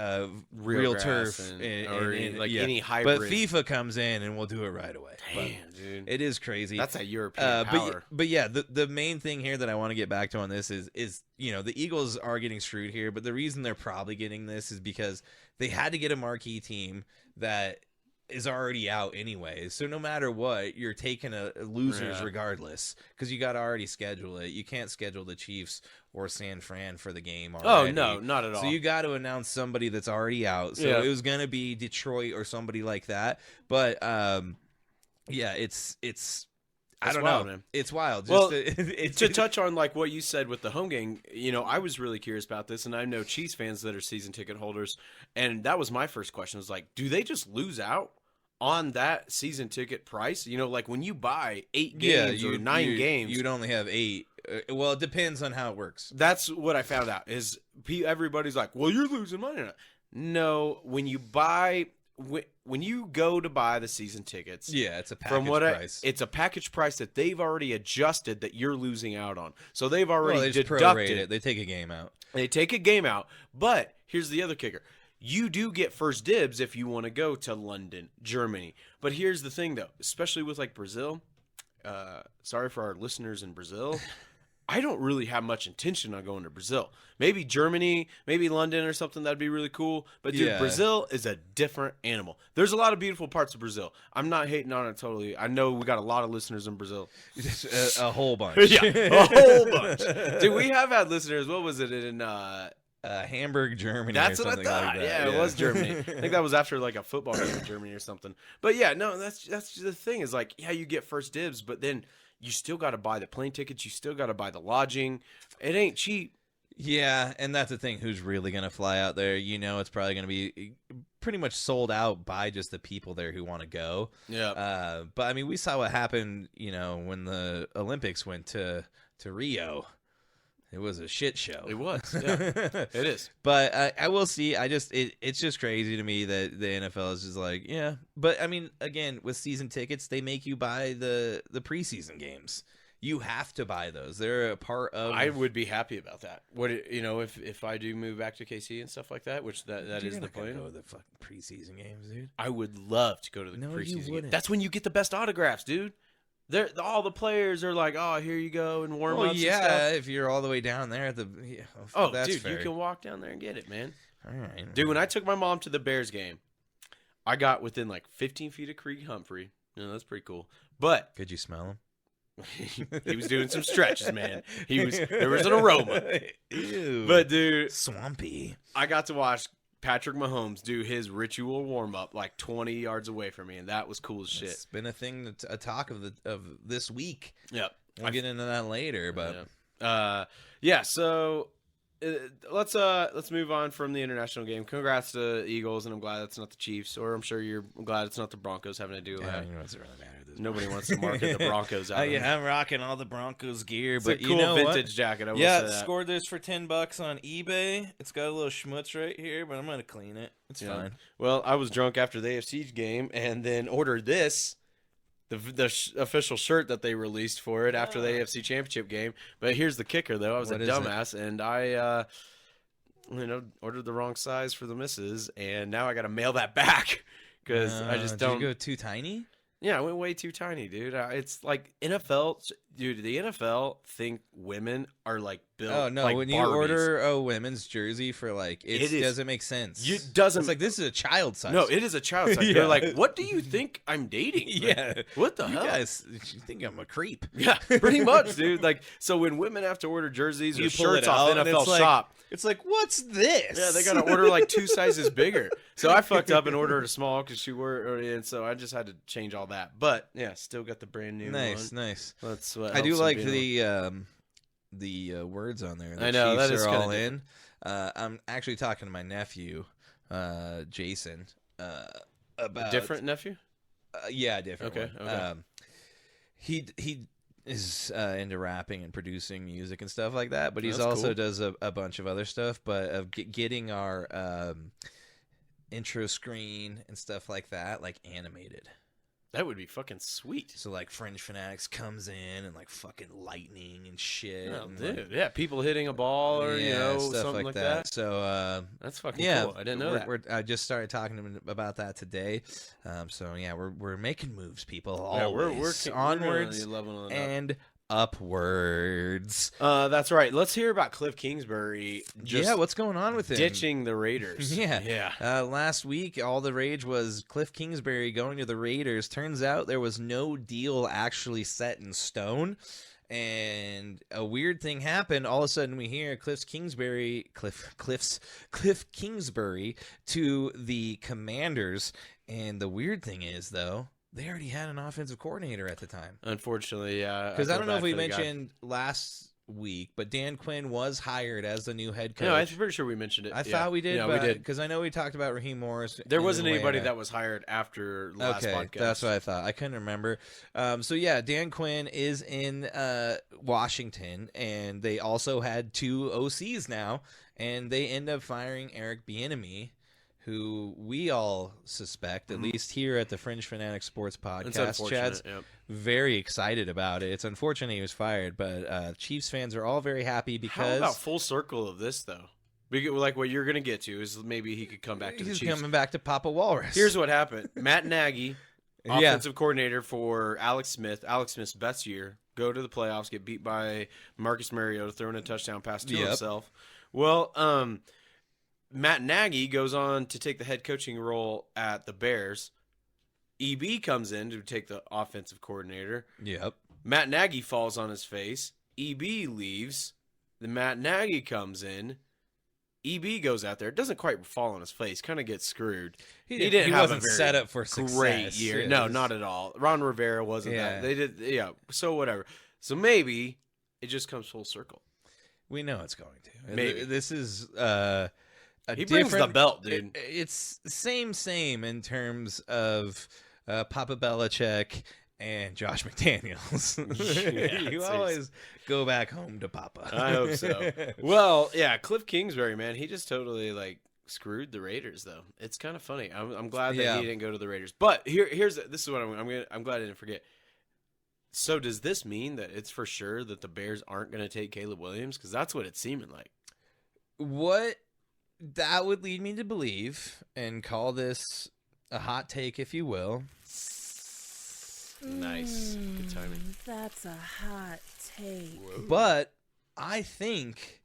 real turf in any hybrid. But FIFA comes in and we'll do it right away. Damn, dude. It is crazy. That's a European power. But yeah, the main thing here that I want to get back to on this is the Eagles are getting screwed here. But the reason they're probably getting this is because they had to get a marquee team that is already out anyway. So no matter what, you're taking a losers regardless, because you got to already schedule it. You can't schedule the Chiefs or San Fran for the game already. Oh, no, not at all. So you got to announce somebody that's already out. So it was going to be Detroit or somebody like that. But it's I don't know. Man. It's wild. Well, to touch on like what you said with the home game, I was really curious about this, and I know Chiefs fans that are season ticket holders, and that was my first question. Was like, do they just lose out on that season ticket price? Like when you buy 8 games or 9 games, you'd only have 8. Well, it depends on how it works. That's what I found out. Is everybody's like, well, you're losing money. No, when you buy. When you go to buy the season tickets, it's a package price. It's a package price that they've already adjusted that you're losing out on. So they've already they deducted it. They take a game out. They take a game out. But here's the other kicker. You do get first dibs if you want to go to London, Germany. But here's the thing, though, especially with like Brazil. Sorry for our listeners in Brazil. I don't really have much intention on going to Brazil. Maybe Germany, maybe London or something. That'd be really cool. But, dude, Brazil is a different animal. There's a lot of beautiful parts of Brazil. I'm not hating on it totally. I know we got a lot of listeners in Brazil. a whole bunch. Yeah, a whole bunch. Dude, we have had listeners. What was it in Hamburg, Germany? That's or what I something thought. Like that. Yeah, it was Germany. I think that was after like a football game in Germany or something. But, yeah, no, that's the thing is like, yeah, you get first dibs, but then – you still got to buy the plane tickets. You still got to buy the lodging. It ain't cheap. Yeah, and that's the thing. Who's really going to fly out there? It's probably going to be pretty much sold out by just the people there who want to go. Yeah. But, I mean, we saw what happened, when the Olympics went to Rio. It was a shit show. It was. Yeah, it is. But I will see. It's just crazy to me that the NFL is just like, yeah. But I mean, again, with season tickets, they make you buy the preseason games. You have to buy those. They're a part of. I would be happy about that. If I do move back to KC and stuff like that, which that is the plan. Go to the fucking preseason games, dude. I would love to go to the preseason games. That's when you get the best autographs, dude. All the players are like, oh, here you go, and warm ups. Yeah, and stuff. If you're all the way down there at the. Yeah, that's dude, fair. you can walk down there and get it, man. All right, dude. When I took my mom to the Bears game, I got within like 15 feet of Creed Humphrey. That's pretty cool. But could you smell him? He was doing some stretches, man. There was an aroma. Ew. But dude, swampy. I got to watch Patrick Mahomes do his ritual warm up like 20 yards away from me, and that was cool as shit. It's been a thing, a talk of this week. Yep, we'll get into that later, but So let's move on from the international game. Congrats to Eagles, and I'm glad that's not the Chiefs, or I'm sure you're glad it's not the Broncos having to do that. It doesn't really matter. Nobody wants to market the Broncos out. I'm rocking all the Broncos gear, it's but a cool vintage jacket. I will say that. Scored this for $10 on eBay. It's got a little schmutz right here, but I'm gonna clean it. It's fine. Well, I was drunk after the AFC game, and then ordered this. The official shirt that they released for it after the AFC Championship game. But here's the kicker, though. I was a dumbass, and I ordered the wrong size for the missus, and now I got to mail that back because I just don't. Did you go too tiny? Yeah, I went way too tiny, dude. It's like NFL, dude. The NFL think women are like built. Oh no! like when you Barbies. order a women's jersey for like, It is- doesn't make sense. It doesn't. It's like this is a child size. No, it is a child size. Yeah. They're like, what do you think I'm dating? Like, Yeah. what the You hell? guys, you think I'm a creep? Yeah, pretty much, dude. Like, so when women have to order jerseys or You pull shirts it off out, and NFL it's like, Shop, It's like, what's this? yeah, they got to order like 2 sizes bigger. So I fucked up and ordered a small because she wore, and so I just had to change all that. But yeah, still got the brand new nice, one. nice. That's what I do helps like them be the words on there. I know, Chiefs that is are kinda all in. I'm actually talking to my nephew, Jason, about different nephew. Yeah, different. Okay, one. okay. He is into rapping and producing music and stuff like that, but he's That's also cool. does a bunch of other stuff. But of getting our intro screen and stuff like that, like animated. That would be fucking sweet. So like Fringe Fanatics comes in and like fucking lightning and shit. Oh, and, dude. like, Yeah, people hitting a ball or stuff something like that. So That's fucking yeah, cool. I didn't know that. I just started talking to him about that today. So yeah, we're making moves, people. Yeah, Always we're onwards really leveling it up. and upwards. That's right. Let's hear about Cliff Kingsbury. Just Yeah, what's going on with him? ditching the Raiders. Yeah. yeah. Last week, all the rage was Cliff Kingsbury going to the Raiders. Turns out there was no deal actually set in stone. And a weird thing happened. All of a sudden, we hear Cliff Kingsbury to the Commanders. And the weird thing is, though, they already had an offensive coordinator at the time. Unfortunately, yeah. Because I feel don't know bad if we for the guy. mentioned last week, but Dan Quinn was hired as the new head coach. No, I'm pretty sure we mentioned it. I thought we did. Yeah, we did. Because I know we talked about Raheem Morris. There in wasn't anybody Atlanta. that was hired after last Okay, podcast. that's what I thought. I couldn't remember. So yeah, Dan Quinn is in Washington, and they also had 2 OCs now, and they end up firing Eric Bieniemy, who we all suspect, at least here at the Fringe Fanatic Sports It's Podcast. unfortunate. Chad's Yep. very excited about it. It's unfortunate he was fired, but Chiefs fans are all very happy How because about full circle of this though? Like what you're gonna get to is maybe he could come back to the he's Chiefs. coming back to Papa Walrus. Here's what happened: Matt Nagy, Yeah. offensive coordinator for Alex Smith. Alex Smith's best year. Go to the playoffs, get beat by Marcus Mariota, throwing a touchdown pass to Yep. himself. Well, Matt Nagy goes on to take the head coaching role at the Bears. EB comes in to take the offensive coordinator. Yep. Matt Nagy falls on his face. EB leaves. Then Matt Nagy comes in. EB goes out there. It doesn't quite fall on his face. Kind of gets screwed. He didn't have wasn't a very set up for success. great year. It No, was- not at all. Ron Rivera wasn't Yeah. that. They did, yeah. So whatever. So maybe it just comes full circle. We know it's going to. Maybe. This is He brings the belt, dude. It's same in terms of Papa Belichick and Josh McDaniels. Yeah, You seriously. always go back home to Papa. I hope so. Well, yeah, Cliff Kingsbury, man, he just totally like screwed the Raiders, though. It's kind of funny. I'm glad that Yeah. he didn't go to the Raiders. But this is what I'm glad I didn't forget. So does this mean that it's for sure that the Bears aren't going to take Caleb Williams? Because that's what it's seeming like. What that would lead me to believe, and call this a hot take, if you will. Nice, good timing. That's a hot take. But I think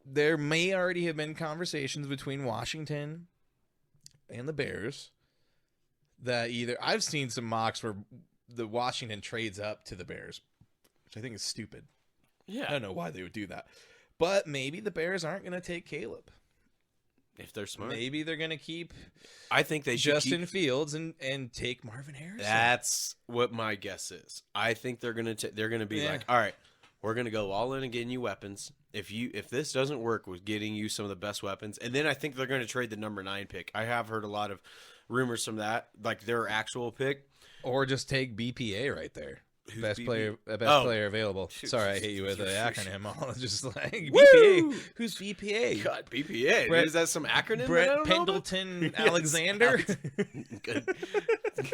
there may already have been conversations between Washington and the Bears that either I've seen some mocks where the Washington trades up to the Bears, which I think is stupid. I Yeah, don't know why they would do that. But maybe the Bears aren't going to take Caleb. if they're smart. Maybe they're going to keep I think they should Justin keep. Fields and take Marvin Harrison. That's what my guess is. I think they're gonna be Yeah. like, all right, we're gonna go all in and getting you weapons. If this doesn't work with getting you some of the best weapons, and then I think they're gonna trade the number 9 pick. I have heard a lot of rumors from that, like their actual pick. Or just take BPA right there. Who's Best BPA? player available. Shoot. Sorry, I hate you with the acronym. I'll just like Woo! BPA. Who's BPA? God, BPA. Brett- Is that some acronym? that I Brett don't know about? Pendleton Yes, Alexander. Good.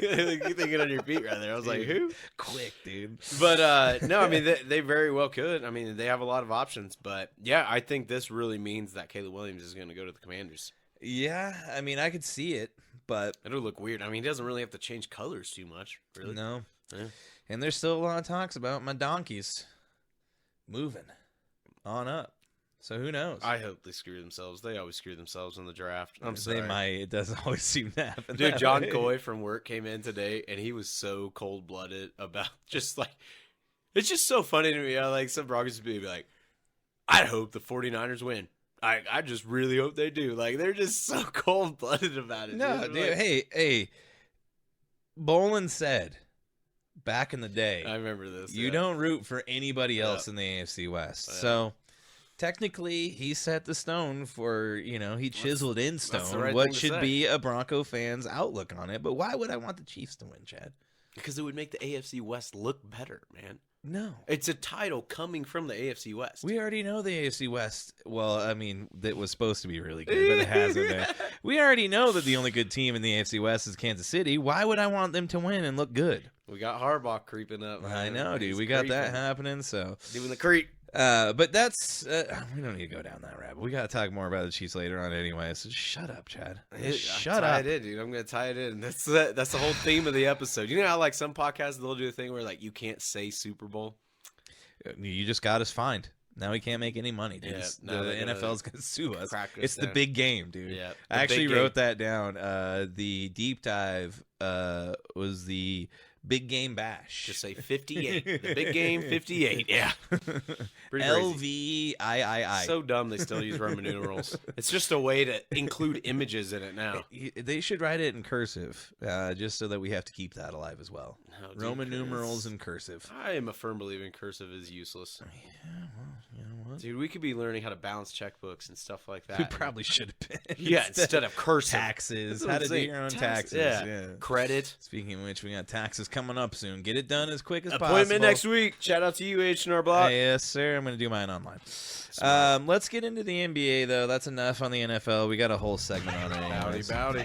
You thinking on your feet right there. I was like, who? Quick, dude. But no, I mean they very well could. I mean they have a lot of options, but yeah, I think this really means that Caleb Williams is going to go to the Commanders. Yeah, I mean, I could see it, but It'll look weird. I mean, he doesn't really have to change colors too much, really. no. Yeah. And there's still a lot of talks about my donkeys. moving on up. So who knows? I hope they screw themselves. They always screw themselves in the draft. I'm sorry. They might. It doesn't always seem to happen. Dude, that John way. Coy from work came in today, and he was so cold-blooded about just like, it's just so funny to me. Like some Broncos would be like, I hope the 49ers win. I just really hope they do. Like, they're just so cold-blooded about it. No, dude. dude. Like, Hey. Bolin said back in the day, I remember this. you yeah. don't root for anybody else in the AFC West. Yeah. So technically, he set the stone for, he chiseled in that's the stone right what thing to should say. be a Bronco fan's outlook on it. But why would I want the Chiefs to win, Chad? Because it would make the AFC West look better, man. No. It's a title coming from the AFC West. We already know the AFC West. Well, I mean, that was supposed to be really good, but it hasn't been. We already know that the only good team in the AFC West is Kansas City. Why would I want them to win and look good? We got Harbaugh creeping up. I man. know, dude. He's We got that creeping. happening, so. Doing the creep. But that's we don't need to go down that rabbit. We got to talk more about the Chiefs later on anyway. So just shut up, Chad. Just shut tie up. it in, dude. I'm gonna tie it in. That's the whole theme of the episode. You know how like some podcasts they'll do a thing where like you can't say Super Bowl. You just got us fined. Now we can't make any money, dude. Yeah, It's- now the they're gonna NFL's gonna sue us. crack us It's the down. big game, dude. Yeah, I the actually big wrote that down. The deep dive was the Big Game Bash. Just say 58. The big game 58. Yeah. Pretty crazy. LVIII. So dumb they still use Roman numerals. It's just a way to include images in it now. They should write it in cursive, just so that we have to keep that alive as well. Oh, dude, Roman it's- numerals and cursive. I am a firm believer in cursive is useless. Yeah, well, you know what? Dude, we could be learning how to balance checkbooks and stuff like that. We probably should have been. Yeah, instead of cursive. taxes. That's what How I'm to do saying. your own Taxes, taxes. yeah. Yeah. Credit. Speaking of which, we got taxes coming up soon. Get it done as quick as Appointment possible. next week. Shout out to you, H&R Block. Yes, sir. I'm going to do mine online. Let's get into the NBA, though. That's enough on the NFL. We got a whole segment on it. anyways. Bowdy.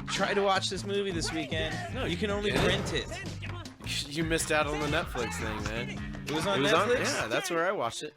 Try to watch this movie this weekend. No, you can only rent it. You missed out on the Netflix thing, man. It was on It was Netflix? yeah, that's where I watched it.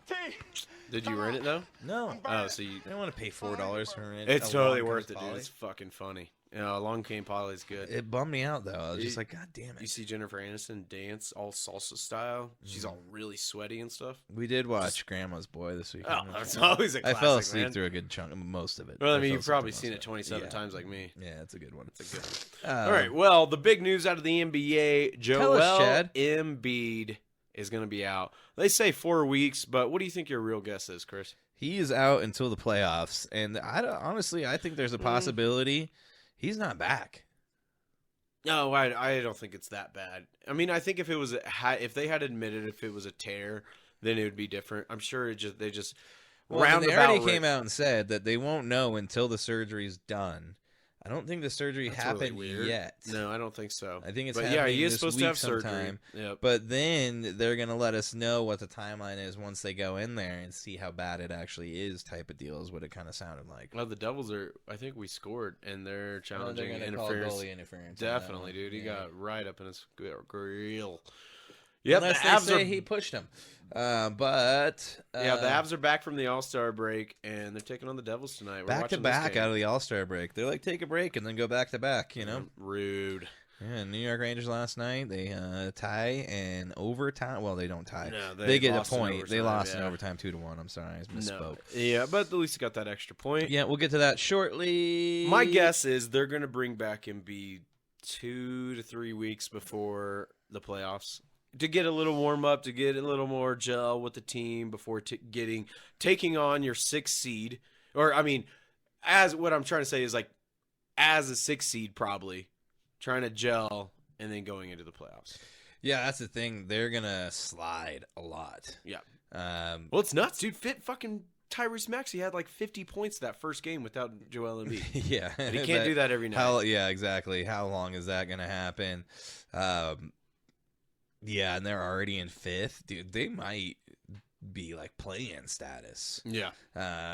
Did you rent it though? No. Oh, so you. I don't want to pay $4 for it. It's totally worth it, dude. It's fucking funny. You know, Along Came Polly's good. It bummed me out, though. I was just You- like, God damn You it. see Jennifer Aniston dance all salsa style. She's all really sweaty and stuff. We did watch Grandma's Boy this weekend. Oh, that's always a I classic, fell asleep man. through a good chunk, most of it. Well, I fell mean, you've asleep probably through seen most it of 27 times like me. Yeah, it's a good one. It's a good one. All All right. Well, the big news out of the NBA: Tell us, Joel Chad. Embiid is going to be out. They say 4 weeks, but what do you think your real guess is, Chris? He is out until the playoffs, and honestly, I think there's a possibility he's not back. No, I don't think it's that bad. I mean, I think if it was if they had admitted if it was a tear, then it would be different. I'm sure they just Well, they already came out and said that they won't know until the surgery's done. I don't think the surgery That's really happened weird. yet. No, I don't think so. I think it's but happening he is this supposed week to have sometime. surgery. Yep. But then they're going to let us know what the timeline is once they go in there and see how bad it actually is type of deal is what it kind of sounded like. Well, the Devils are. I think we scored, and they're challenging they're gonna call interference. goalie interference on that Definitely, one. dude. He Yeah. got right up in his grill. Yep, Unless the Avs they say are. he pushed him. But Yeah, the Avs are back from the All-Star break, and they're taking on the Devils tonight. We're back to watching this back game. out of the All-Star break. They're like, take a break and then go back to back, you know? Rude. Yeah, New York Rangers last night, they tie in overtime. Well, they don't tie. No, they get a lost in point. They overtime, lost in yeah. overtime 2-1. I'm sorry, I misspoke. No. Yeah, but at least he got that extra point. Yeah, we'll get to that shortly. My guess is they're going to bring back Embiid 2 to 3 weeks before the playoffs to get a little warm up, to get a little more gel with the team before taking on your 6th seed. Or I mean, as what I'm trying to say is like as a 6th seed probably trying to gel and then going into the playoffs. Yeah, that's the thing. They're gonna slide a lot. Yeah. Well, it's nuts, dude. Fucking Tyrese Maxey had like 50 points that first game without Joel Embiid. yeah, And he can't do that every night. Yeah, exactly. How long is that gonna happen? Yeah, and they're already in 5th, dude. They might be like play-in status. Yeah.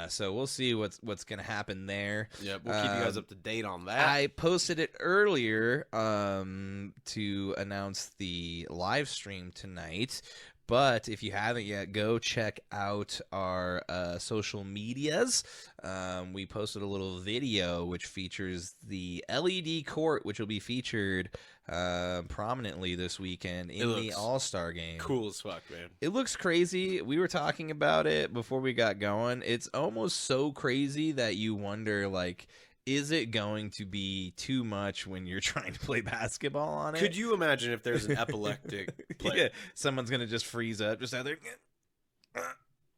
So we'll see what's gonna happen there. Yeah, we'll keep you guys up to date on that. I posted it earlier to announce the live stream tonight, But if you haven't yet, go check out our social medias. We posted a little video which features the LED court, which will be featured prominently this weekend in the All-Star game. Cool as fuck, man. It looks crazy. We were talking about it before we got going. It's almost so crazy that you wonder, like, is it going to be too much when you're trying to play basketball on it? Could you imagine if there's an epileptic player? Yeah, someone's going to just freeze up, just out there.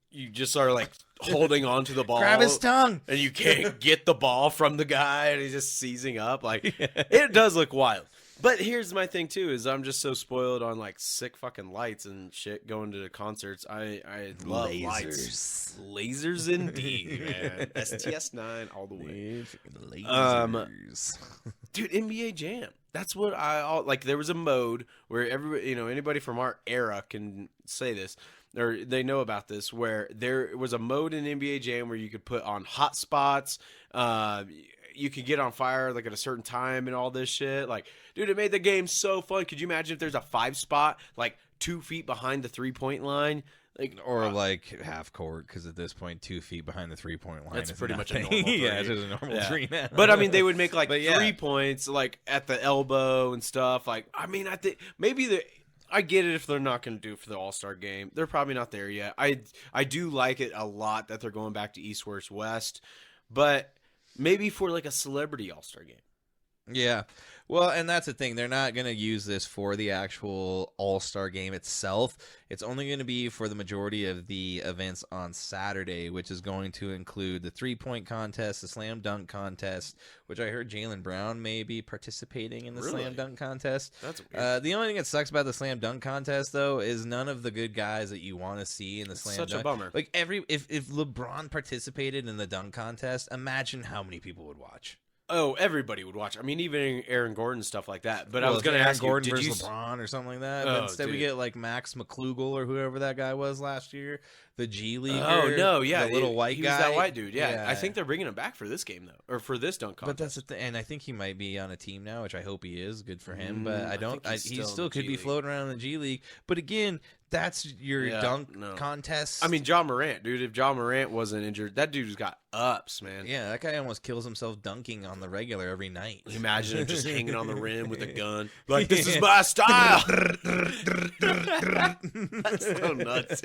You just are like holding onto the ball. Grab his tongue. And you can't get the ball from the guy and he's just seizing up. Like, it does look wild. But here's my thing too, is I'm just so spoiled on like sick fucking lights and shit going to the concerts. I love lights. Lasers indeed, man. STS9 all the way. Lasers. Dude, NBA Jam. That's what like. There was a mode where everybody, anybody from our era can say this, or they know about this, where there was a mode in NBA Jam where you could put on hot spots. You could get on fire like at a certain time and all this shit. Like, dude, it made the game so fun. Could you imagine if there's a 5 spot like 2 feet behind the 3-point line? Like, or like half court, because at this point 2 feet behind the 3-point line. That's pretty much a nothing. normal 3. Yeah, it's just a normal 3 now. But I mean, they would make like 3 yeah. points like at the elbow and stuff. Like, I mean, I think maybe I get it if they're not going to do it for the All-Star game. They're probably not there yet. I do like it a lot that they're going back to East versus West, but maybe for like a celebrity All-Star game. Yeah. Well, and that's the thing. They're not going to use this for the actual All-Star game itself. It's only going to be for the majority of the events on Saturday, which is going to include the 3-point contest, the slam dunk contest, which I heard Jaylen Brown may be participating in the slam dunk contest. That's weird. The only thing that sucks about the slam dunk contest, though, is none of the good guys that you want to see in the slam dunk. Such a bummer. Like, if LeBron participated in the dunk contest, imagine how many people would watch. Oh, everybody would watch. I mean, even Aaron Gordon, stuff like that. But I was going to ask Gordon you, versus LeBron or something like that. Oh, But instead, we dude. get like Max McClougal or whoever that guy was last year, the G Leaguer. Oh no, yeah, the little white he guy. was that white dude. Yeah, I think they're bringing him back for this game though, or for this dunk contest. But that's the thing, and I think he might be on a team now, which I hope he is. Good for him. But I don't. think He he's still in still the could G be League. floating around in the G League. But again, that's your Yeah, dunk no. contest. I mean, John Morant, dude. If John Morant wasn't injured, that dude's got ups, man. yeah, that guy almost kills himself dunking on the regular every night. Imagine him just hanging on the rim with a gun, like this is my style. That's so nuts.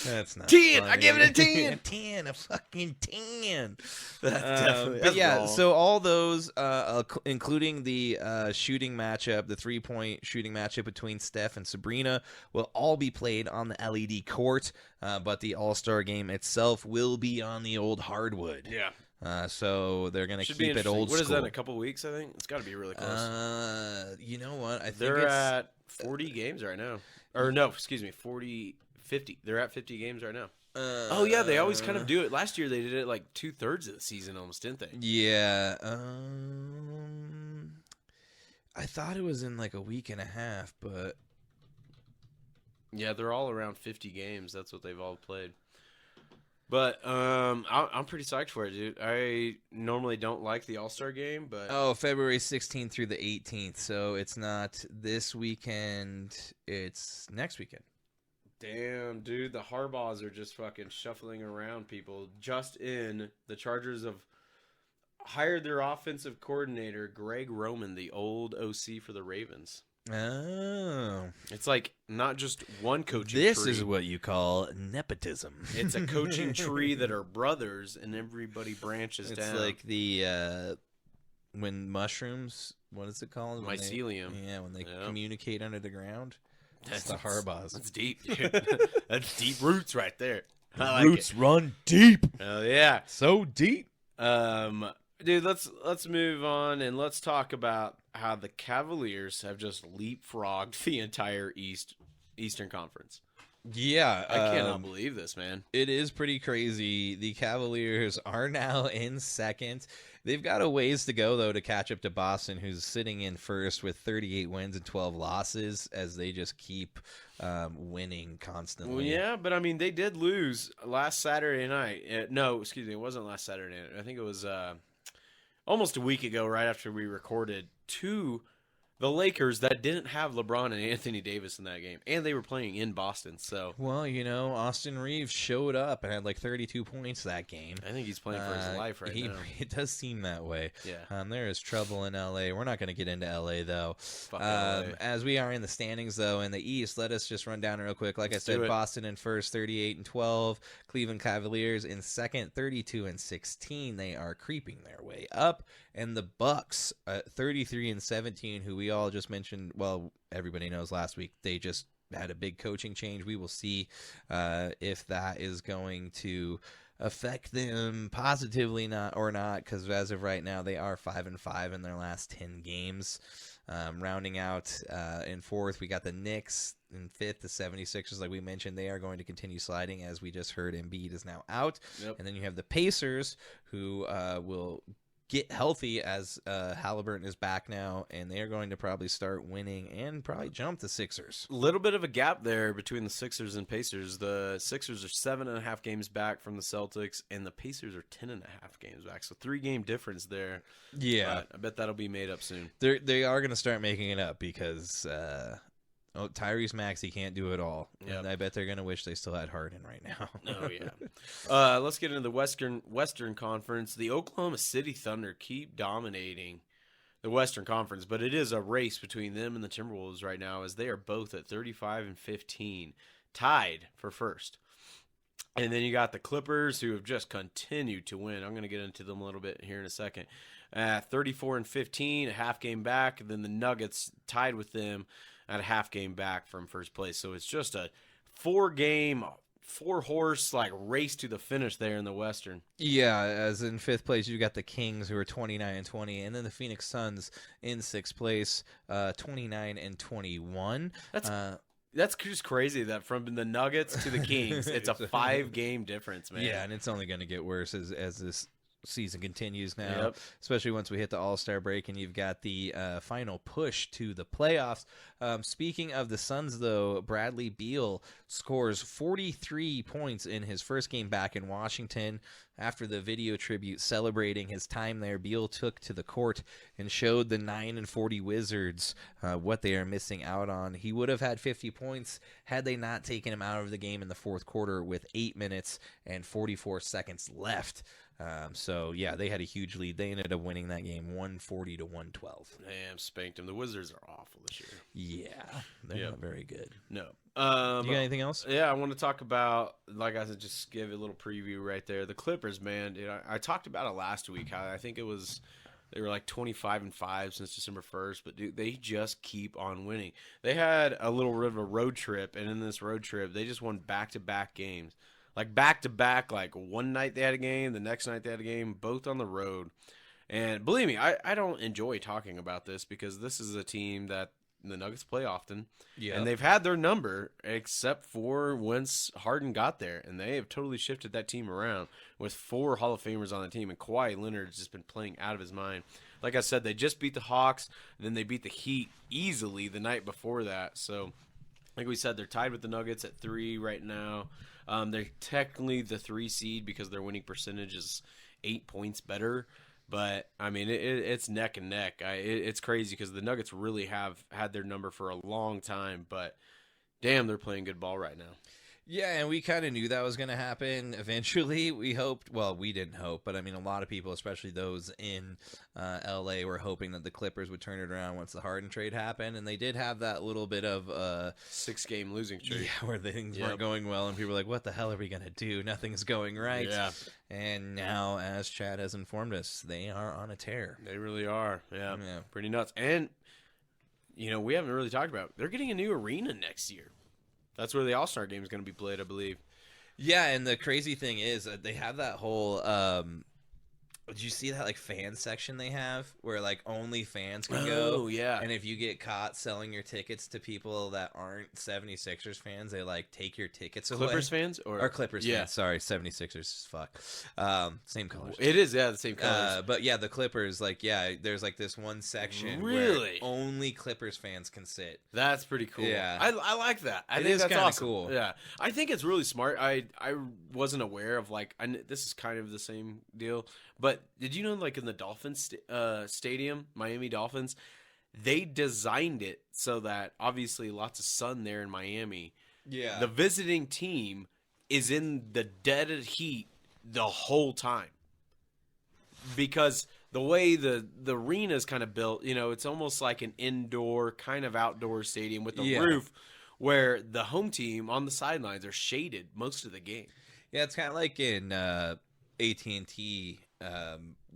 That's not 10! funny. I give it a 10! 10, a fucking 10. Definitely, But that's yeah, wrong. so all those, including the shooting matchup, the 3-point shooting matchup between Steph and Sabrina, will all be played on the LED court. But the All-Star game itself will be on the old hardwood. Yeah, So they're gonna should be keep it interesting. old What school. is that? In a couple weeks, I think it's got to be really close. You know what? I think They're it's at 40 games right now, or no, excuse me, 50. They're at 50 games right now. Oh yeah, they always kind of do it. Last year they did it like 2/3 of the season, almost, didn't they? Yeah. I thought it was in like a week and a half, but Yeah, they're all around 50 games. That's what they've all played. But I'm pretty psyched for it, dude. I normally don't like the All-Star game, but oh, February 16th through the 18th. So it's not this weekend, it's next weekend. damn, dude, the Harbaughs are just fucking shuffling around people. Just in, the Chargers have hired their offensive coordinator, Greg Roman, the old OC for the Ravens. Oh. It's like not just one coaching This tree. is what you call nepotism. It's a coaching tree that are brothers, and everybody branches It's down. like the when mushrooms, what is it called? When Mycelium. when they Yeah. communicate under the ground. That's the Harbaughs. That's deep, dude. That's deep roots right there. I like it. run deep. Hell yeah. So deep. Dude, let's move on and let's talk about how the Cavaliers have just leapfrogged the entire Eastern Conference. Yeah. I cannot believe this, man. It is pretty crazy. The Cavaliers are now in second. They've got a ways to go, though, to catch up to Boston, who's sitting in first with 38 wins and 12 losses as they just keep winning constantly. Well, yeah, but I mean, they did lose last Saturday night. No, excuse me, it wasn't last Saturday night. I think it was almost a week ago, right after we recorded, to the Lakers that didn't have LeBron and Anthony Davis in that game, and they were playing in Boston. So Well, Austin Reeves showed up and had like 32 points that game. I think he's playing for his life right now. It does seem that way. Yeah. There is trouble in L.A. We're not going to get into L.A. though. Fuck LA. As we are in the standings though, in the East, let us just run down real quick. Like I said, Boston in first, 38-12. Cleveland Cavaliers in second, 32-16. They are creeping their way up, and the Bucks, 33-17, who we all just mentioned. Well, everybody knows last week they just had a big coaching change. We will see if that is going to affect them positively or not, because as of right now they are 5-5 in their last 10 games. Rounding out in fourth, we got the Knicks. In fifth, the 76ers, like we mentioned, they are going to continue sliding, as we just heard Embiid is now out. Yep. And then you have the Pacers, who will get healthy as Halliburton is back now, and they are going to probably start winning and probably jump the Sixers. Little bit of a gap there between the Sixers and Pacers. The Sixers are 7.5 games back from the Celtics, and the Pacers are 10.5 games back. So 3-game difference there. Yeah, but I bet that'll be made up soon. They are going to start making it up because Tyrese Maxey can't do it all. Yep. And I bet they're going to wish they still had Harden right now. Oh, yeah. Let's get into the Western Conference. The Oklahoma City Thunder keep dominating the Western Conference, but it is a race between them and the Timberwolves right now, as they are both at 35-15, tied for first. And then you got the Clippers, who have just continued to win. I'm going to get into them a little bit here in a second. 34-15, a half game back. And then the Nuggets tied with them at a half game back from first place. So it's just a 4-horse like race to the finish there in the Western. Yeah, as in fifth place, you got the Kings, who are 29-20, and then the Phoenix Suns in sixth place, 29-21. That's just crazy that from the Nuggets to the Kings, it's a 5-game difference, man. Yeah, and it's only going to get worse as this season continues now, especially once we hit the All-Star break and you've got the final push to the playoffs. Speaking of the Suns, though, Bradley Beal scores 43 points in his first game back in Washington. After the video tribute celebrating his time there, Beal took to the court and showed the 9-40 Wizards what they are missing out on. He would have had 50 points had they not taken him out of the game in the fourth quarter with 8 minutes and 44 seconds left. So, yeah, they had a huge lead. They ended up winning that game 140-112. Damn, spanked them. The Wizards are awful this year. Yeah, they're not very good. No. You got anything else? Yeah, I want to talk about, like I said, just give a little preview right there. The Clippers, man. Dude, I talked about it last week. How I think it was they were like 25-5 since December 1st, but dude, they just keep on winning. They had a little bit of a road trip, and in this road trip, they just won back-to-back games. Like back-to-back, like one night they had a game, the next night they had a game, both on the road. And believe me, I don't enjoy talking about this because this is a team that the Nuggets play often. Yeah. And they've had their number except for once Harden got there. And they have totally shifted that team around with 4 Hall of Famers on the team. And Kawhi Leonard's just been playing out of his mind. Like I said, they just beat the Hawks, and then they beat the Heat easily the night before that. So, like we said, they're tied with the Nuggets at 3 right now. They're technically the 3 seed because their winning percentage is 8 points better. But, I mean, it's neck and neck. It's crazy because the Nuggets really have had their number for a long time. But, damn, they're playing good ball right now. Yeah, and we kind of knew that was going to happen eventually. We hoped, well, we didn't hope, but I mean, a lot of people, especially those in LA, were hoping that the Clippers would turn it around once the Harden trade happened. And they did have that little bit of 6-game losing streak. Yeah, where things weren't going well, and people were like, what the hell are we going to do? Nothing's going right. Yeah. And now, as Chad has informed us, they are on a tear. They really are. Yeah. Pretty nuts. And, you know, we haven't really talked about it. They're getting a new arena next year. That's where the All-Star game is going to be played, I believe. Yeah, and the crazy thing is they have that whole did you see that like fan section they have where like only fans can go? Oh, yeah. And if you get caught selling your tickets to people that aren't 76ers fans, they like take your tickets away. Clippers fans? Or Clippers fans. Sorry, 76ers. Fuck. Same colors. It is, yeah, the same colors. But yeah, the Clippers, like, yeah, there's like this one section really where only Clippers fans can sit. That's pretty cool. Yeah. I like that. I think is that's kinda awesome. cool. Yeah. I think it's really smart. I wasn't aware of, like, this is kind of the same deal. But did you know, like, in the Dolphins stadium, Miami Dolphins, they designed it so that obviously lots of sun there in Miami. Yeah. The visiting team is in the dead of heat the whole time. Because the way the arena is kind of built, it's almost like an indoor kind of outdoor stadium with a roof where the home team on the sidelines are shaded most of the game. Yeah, it's kind of like in AT&T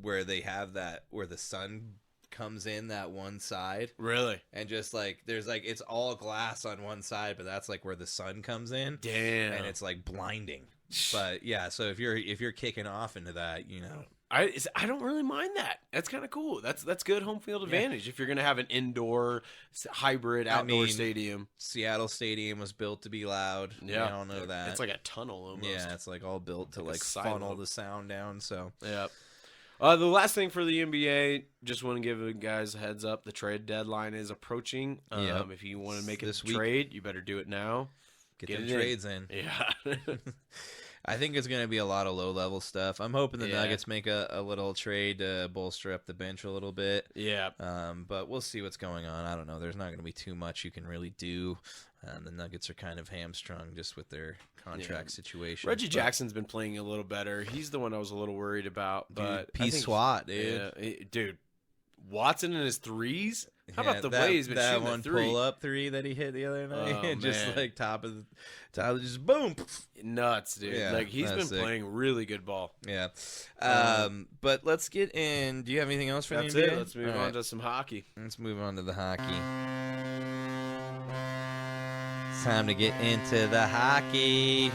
where they have that where the sun comes in that one side. Really? And just like there's like it's all glass on one side, but that's like where the sun comes in. Damn. And it's like blinding. But yeah, so if you're kicking off into that, I don't really mind that. That's kind of cool. That's good home field advantage if you're going to have an indoor hybrid outdoor stadium. Seattle Stadium was built to be loud. Yeah, we all know that. It's like a tunnel almost. Yeah, it's like all built to like funnel the sound down. So yeah. The last thing for the NBA, just want to give you guys a heads up. The trade deadline is approaching. If you want to make a trade, you better do it now. Get the trades in. Yeah. I think it's going to be a lot of low-level stuff. I'm hoping the Nuggets make a little trade to bolster up the bench a little bit. Yeah. But we'll see what's going on. I don't know. There's not going to be too much you can really do. The Nuggets are kind of hamstrung just with their contract situation. Reggie Jackson's been playing a little better. He's the one I was a little worried about. But SWAT, dude. Yeah, dude, Watson and his threes? How about the way he's been shooting one the three? Pull-up three that he hit the other night? Oh, just man. like top of just boom. Nuts, dude. Yeah, like he's been sick. playing really good ball. Yeah. But let's get in. Do you have anything else for That's the NBA? it. Let's move on to some hockey. Let's move on to the hockey. It's time to get into the hockey.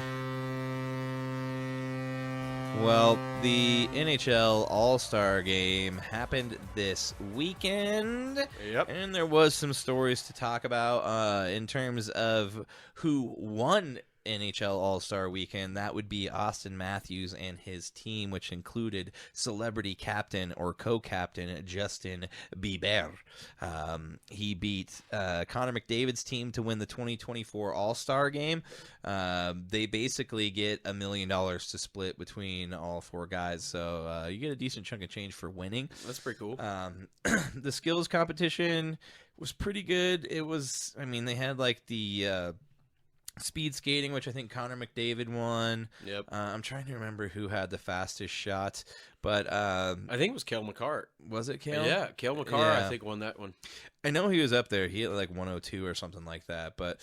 Well, the NHL All-Star Game happened this weekend. Yep. And there was some stories to talk about in terms of who won NHL All-Star Weekend. That would be Austin Matthews and his team, which included celebrity captain or co-captain Justin Bieber. He beat Connor McDavid's team to win the 2024 All-Star Game. They basically get $1 million to split between all four guys, so you get a decent chunk of change for winning. That's pretty cool. The skills competition was pretty good. It was, they had like the speed skating, which I think Connor McDavid won. Yep. I'm trying to remember who had the fastest shot, but I think it was Cale McCart. Was it Cale? Yeah, Cale McCart, Yeah. I think, won that one. I know he was up there. He had like 102 or something like that, but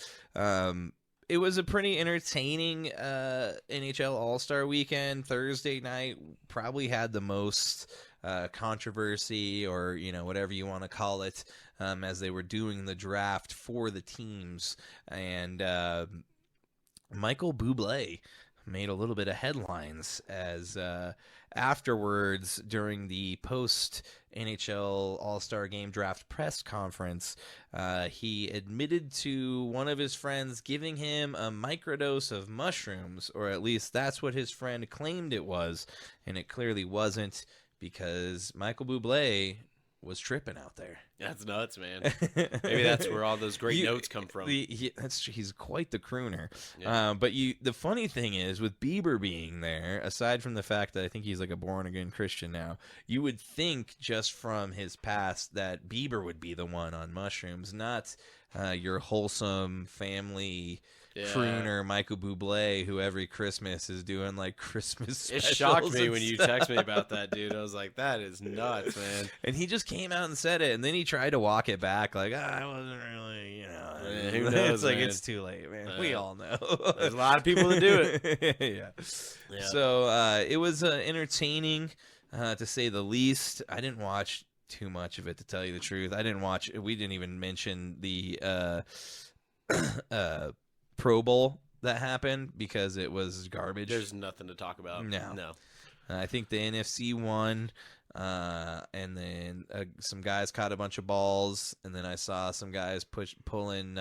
it was a pretty entertaining NHL All-Star Weekend. Thursday night probably had the most controversy or, whatever you want to call it, as they were doing the draft for the teams. And Michael Bublé made a little bit of headlines as afterwards during the post-NHL All-Star Game Draft press conference, he admitted to one of his friends giving him a microdose of mushrooms, or at least that's what his friend claimed it was, and it clearly wasn't because Michael Bublé was tripping out there. That's nuts, man. Maybe that's where all those great notes come from. He's quite the crooner. Yeah. But the funny thing is, with Bieber being there, aside from the fact that I think he's like a born-again Christian now, you would think just from his past that Bieber would be the one on mushrooms, not your wholesome family crooner Michael Bublé, who every Christmas is doing like Christmas It specials shocked me and when you stuff. text me about that, dude. I was like, that is nuts, man. And he just came out and said it, and then he tried to walk it back, like, I wasn't really, Yeah, who knows, it's like, man. it's too late, man. We all know. There's a lot of people that do it. Yeah. So it was entertaining, to say the least. I didn't watch too much of it, to tell you the truth. We didn't even mention the Pro Bowl that happened because it was garbage. There's nothing to talk about. No. I think the NFC won, and then some guys caught a bunch of balls, and then I saw some guys pulling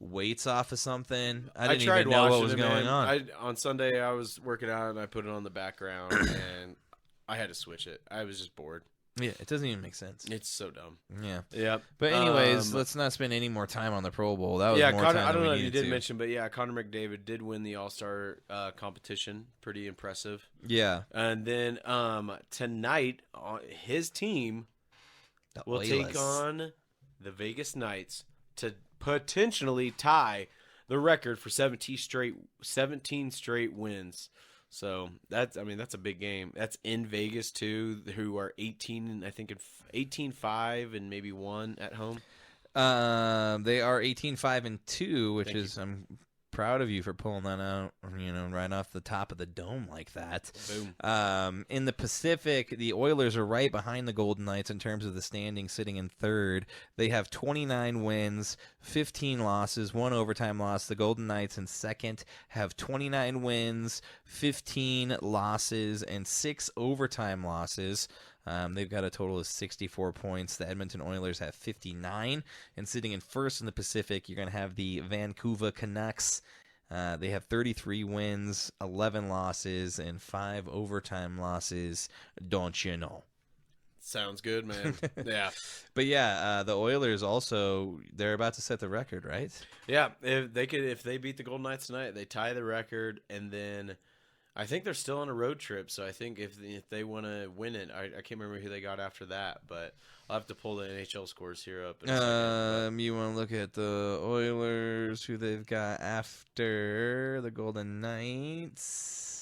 weights off of something. I didn't tried even know what watching was it, going man. on. On Sunday, I was working out, and I put it on the background, and I had to switch it. I was just bored. Yeah, it doesn't even make sense. It's so dumb. Yeah. Yep. But anyways, let's not spend any more time on the Pro Bowl. That was more Connor, time I don't than we know if you needed did to. mention, but yeah, Connor McDavid did win the All-Star competition. Pretty impressive. Yeah. And then tonight, his team The will Oilers. take on the Vegas Knights to potentially tie the record for 17 straight wins. So that's a big game. That's in Vegas too, who are 18-5 and maybe 1 at home. They are 18-5-2, which I'm proud of you for pulling that out, right off the top of the dome like that. Boom. In the Pacific, the Oilers are right behind the Golden Knights in terms of the standing, sitting in third. They have 29 wins, 15 losses, 1 overtime loss. The Golden Knights in second have 29 wins, 15 losses, and 6 overtime losses. They've got a total of 64 points. The Edmonton Oilers have 59. And sitting in first in the Pacific, you're going to have the Vancouver Canucks. They have 33 wins, 11 losses, and 5 overtime losses. Don't you know? Sounds good, man. Yeah. But yeah, the Oilers also, they're about to set the record, right? Yeah, if they beat the Golden Knights tonight, they tie the record, and then I think they're still on a road trip, so I think if they want to win it, I can't remember who they got after that, but I'll have to pull the NHL scores here up in a second. You want to look at the Oilers, who they've got after the Golden Knights?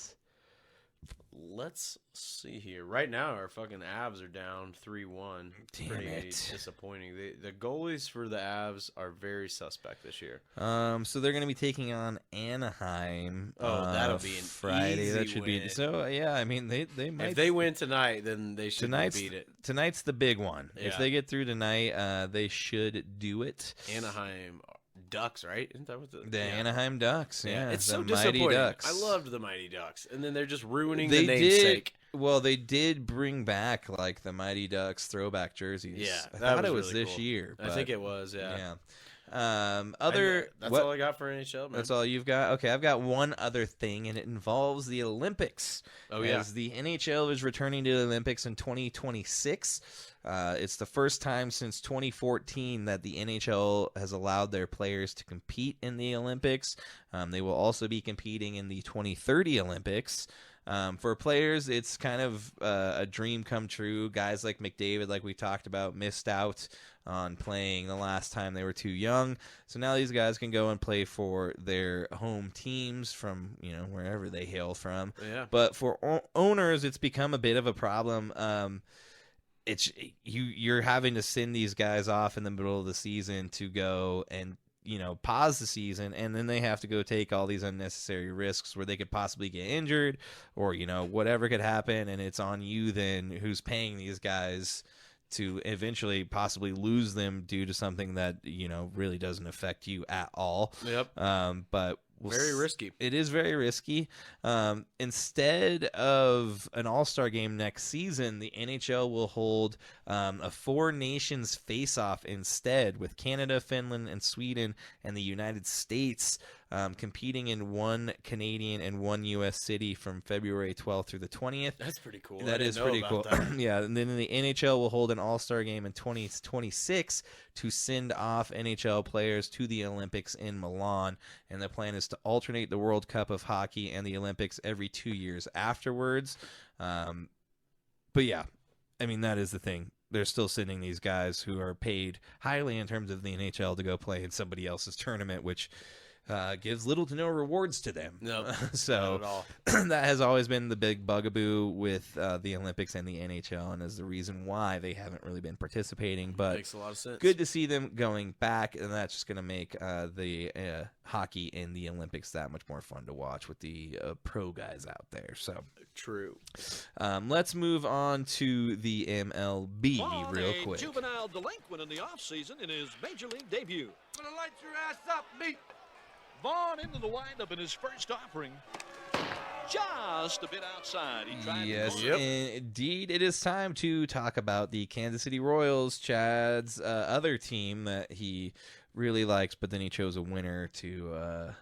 Let's see here. Right now, our fucking Avs are down 3-1. Damn Pretty it. disappointing. The goalies for the Avs are very suspect this year. So they're going to be taking on Anaheim. Oh, that'll be an Friday. easy That should win. be so. Yeah, I mean they might. If they win tonight, then they should beat it. Tonight's the big one. If Yeah. they get through tonight, they should do it. Anaheim Ducks, right? Isn't that what The Anaheim Ducks. Yeah, it's the so Mighty disappointing. Ducks. I loved the Mighty Ducks, and then they're just ruining They the namesake. Well, they did bring back like the Mighty Ducks throwback jerseys. Yeah, I that thought it was really this cool. year. I think it was. Yeah. That's all I got for NHL, man. That's all you've got? Okay, I've got one other thing, and it involves the Olympics. Oh, yeah. As the NHL is returning to the Olympics in 2026. It's the first time since 2014 that the NHL has allowed their players to compete in the Olympics. They will also be competing in the 2030 Olympics. For players, it's kind of a dream come true. Guys like McDavid, like we talked about, missed out on playing the last time they were too young. So now these guys can go and play for their home teams from, wherever they hail from. Yeah. But for owners, it's become a bit of a problem. You're having to send these guys off in the middle of the season to go and pause the season, and then they have to go take all these unnecessary risks where they could possibly get injured or, whatever could happen. And it's on you then who's paying these guys to eventually possibly lose them due to something that, really doesn't affect you at all. Yep. But Very risky. It is very risky. Instead of an all-star game next season, the NHL will hold a 4 nations face-off instead, with Canada, Finland, and Sweden and the United States competing in 1 Canadian and 1 U.S. city from February 12th through the 20th. That's pretty cool. That is pretty cool. Yeah, and then the NHL will hold an all-star game in 2026 to send off NHL players to the Olympics in Milan, and the plan is to alternate the World Cup of Hockey and the Olympics every 2 years afterwards. But yeah, I mean, that is the thing. They're still sending these guys who are paid highly in terms of the NHL to go play in somebody else's tournament, which gives little to no rewards to them. No, so not at all. that has always been the big bugaboo with the Olympics and the NHL, and is the reason why they haven't really been participating. But Makes a lot of sense. good to see them going back, and that's just going to make the hockey in the Olympics that much more fun to watch with the pro guys out there. So True. let's move on to the MLB Vaughn, real a quick. juvenile delinquent in the offseason in his major league debut. Gonna light your ass up, meat. Vaughn into the windup in his first offering. Just a bit outside. He tried Yes, to indeed. It is time to talk about the Kansas City Royals, Chad's other team that he really likes, but then he chose a winner to,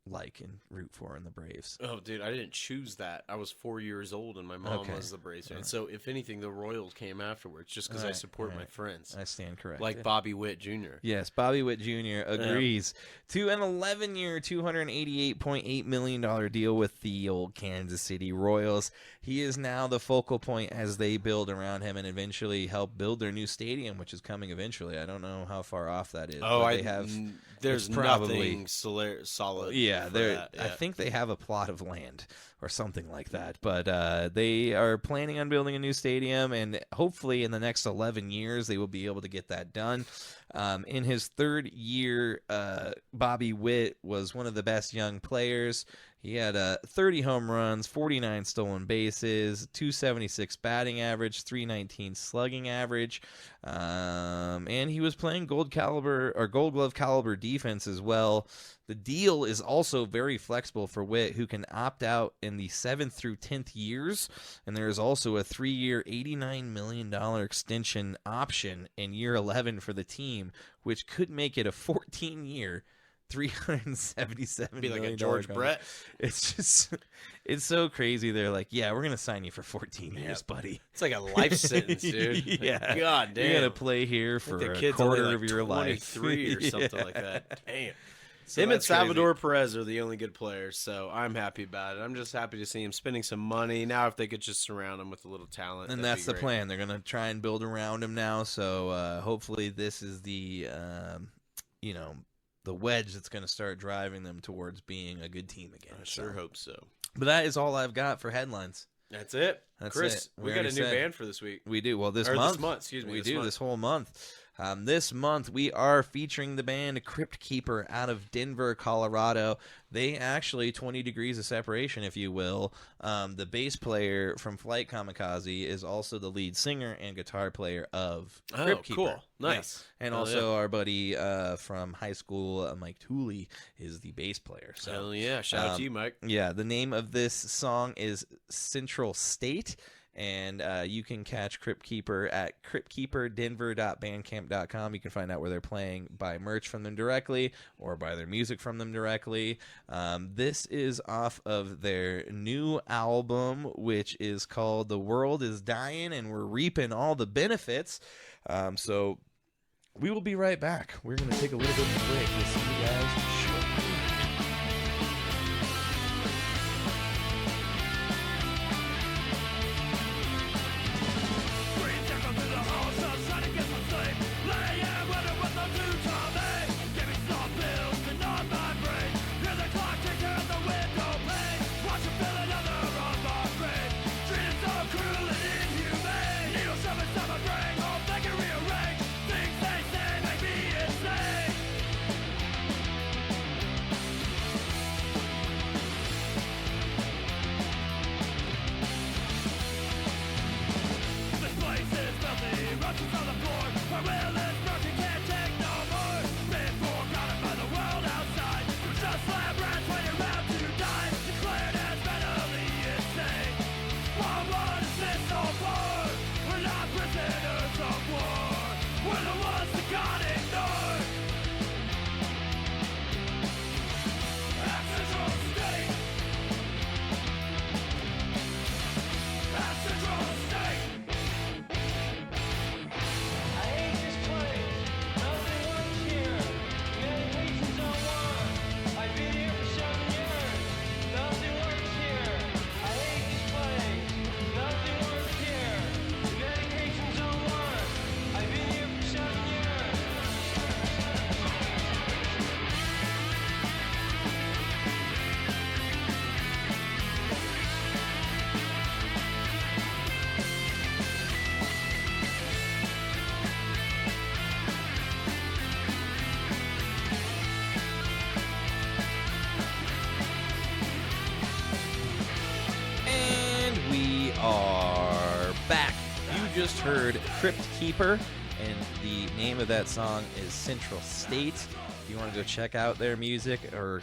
like and root for in the Braves? Oh, dude, I didn't choose that. I was 4 years old, and my mom was the Braves fan. So, if anything, the Royals came afterwards, just because I support my friends. I stand corrected. Like Bobby Witt Jr. Yes, Bobby Witt Jr. agrees to an 11-year, $288.8 million deal with the old Kansas City Royals. He is now the focal point as they build around him and eventually help build their new stadium, which is coming eventually. I don't know how far off that is. Oh, they have. There's nothing solid. Yeah, I I think they have a plot of land or something like that. But they are planning on building a new stadium, and hopefully in the next 11 years they will be able to get that done. In his third year, Bobby Witt was one of the best young players. He had 30 home runs, 49 stolen bases, 276 batting average, 319 slugging average, and he was playing Gold Glove caliber defense as well. The deal is also very flexible for Witt, who can opt out in the 7th through 10th years, and there is also a 3-year, $89 million extension option in year 11 for the team, which could make it a 14-year. $377 Be like million a George contract. Brett. It's just, it's so crazy. They're like, yeah, we're going to sign you for 14 years, buddy. It's like a life sentence, dude. Yeah. God damn. You're going to play here for the a kid's quarter only of your life. 23 or something Yeah. like that. Damn. So him and that's crazy. Salvador Perez are the only good players, so I'm happy about it. I'm just happy to see him spending some money. Now, if they could just surround him with a little talent. And that'd that's be the great. plan. They're going to try and build around him now. So hopefully this is the, the wedge that's going to start driving them towards being a good team again. I sure hope so. But that is all I've got for headlines. That's it. That's Chris, it. we got a already new said. band for this week. We do. Well, this Or month. this month, excuse me, We this do month. this whole month. This month, we are featuring the band Crypt Keeper out of Denver, Colorado. They actually, 20 degrees of separation, if you will. The bass player from Flight Kamikaze is also the lead singer and guitar player of Crypt Keeper. Cool. Nice. Yeah. And also our buddy from high school, Mike Tooley, is the bass player. So, Hell yeah. Shout out to you, Mike. yeah, the name of this song is Central State. And you can catch Crypt Keeper at cryptkeeperdenver.bandcamp.com. You can find out where they're playing, buy merch from them directly, or buy their music from them directly. This is off of their new album, which is called The World is Dying, and We're Reaping All the Benefits. So we will be right back. We're going to take a little bit of a break. We'll see you guys shortly. Are back. You just heard Crypt Keeper, and the name of that song is Central State. If you want to go check out their music or,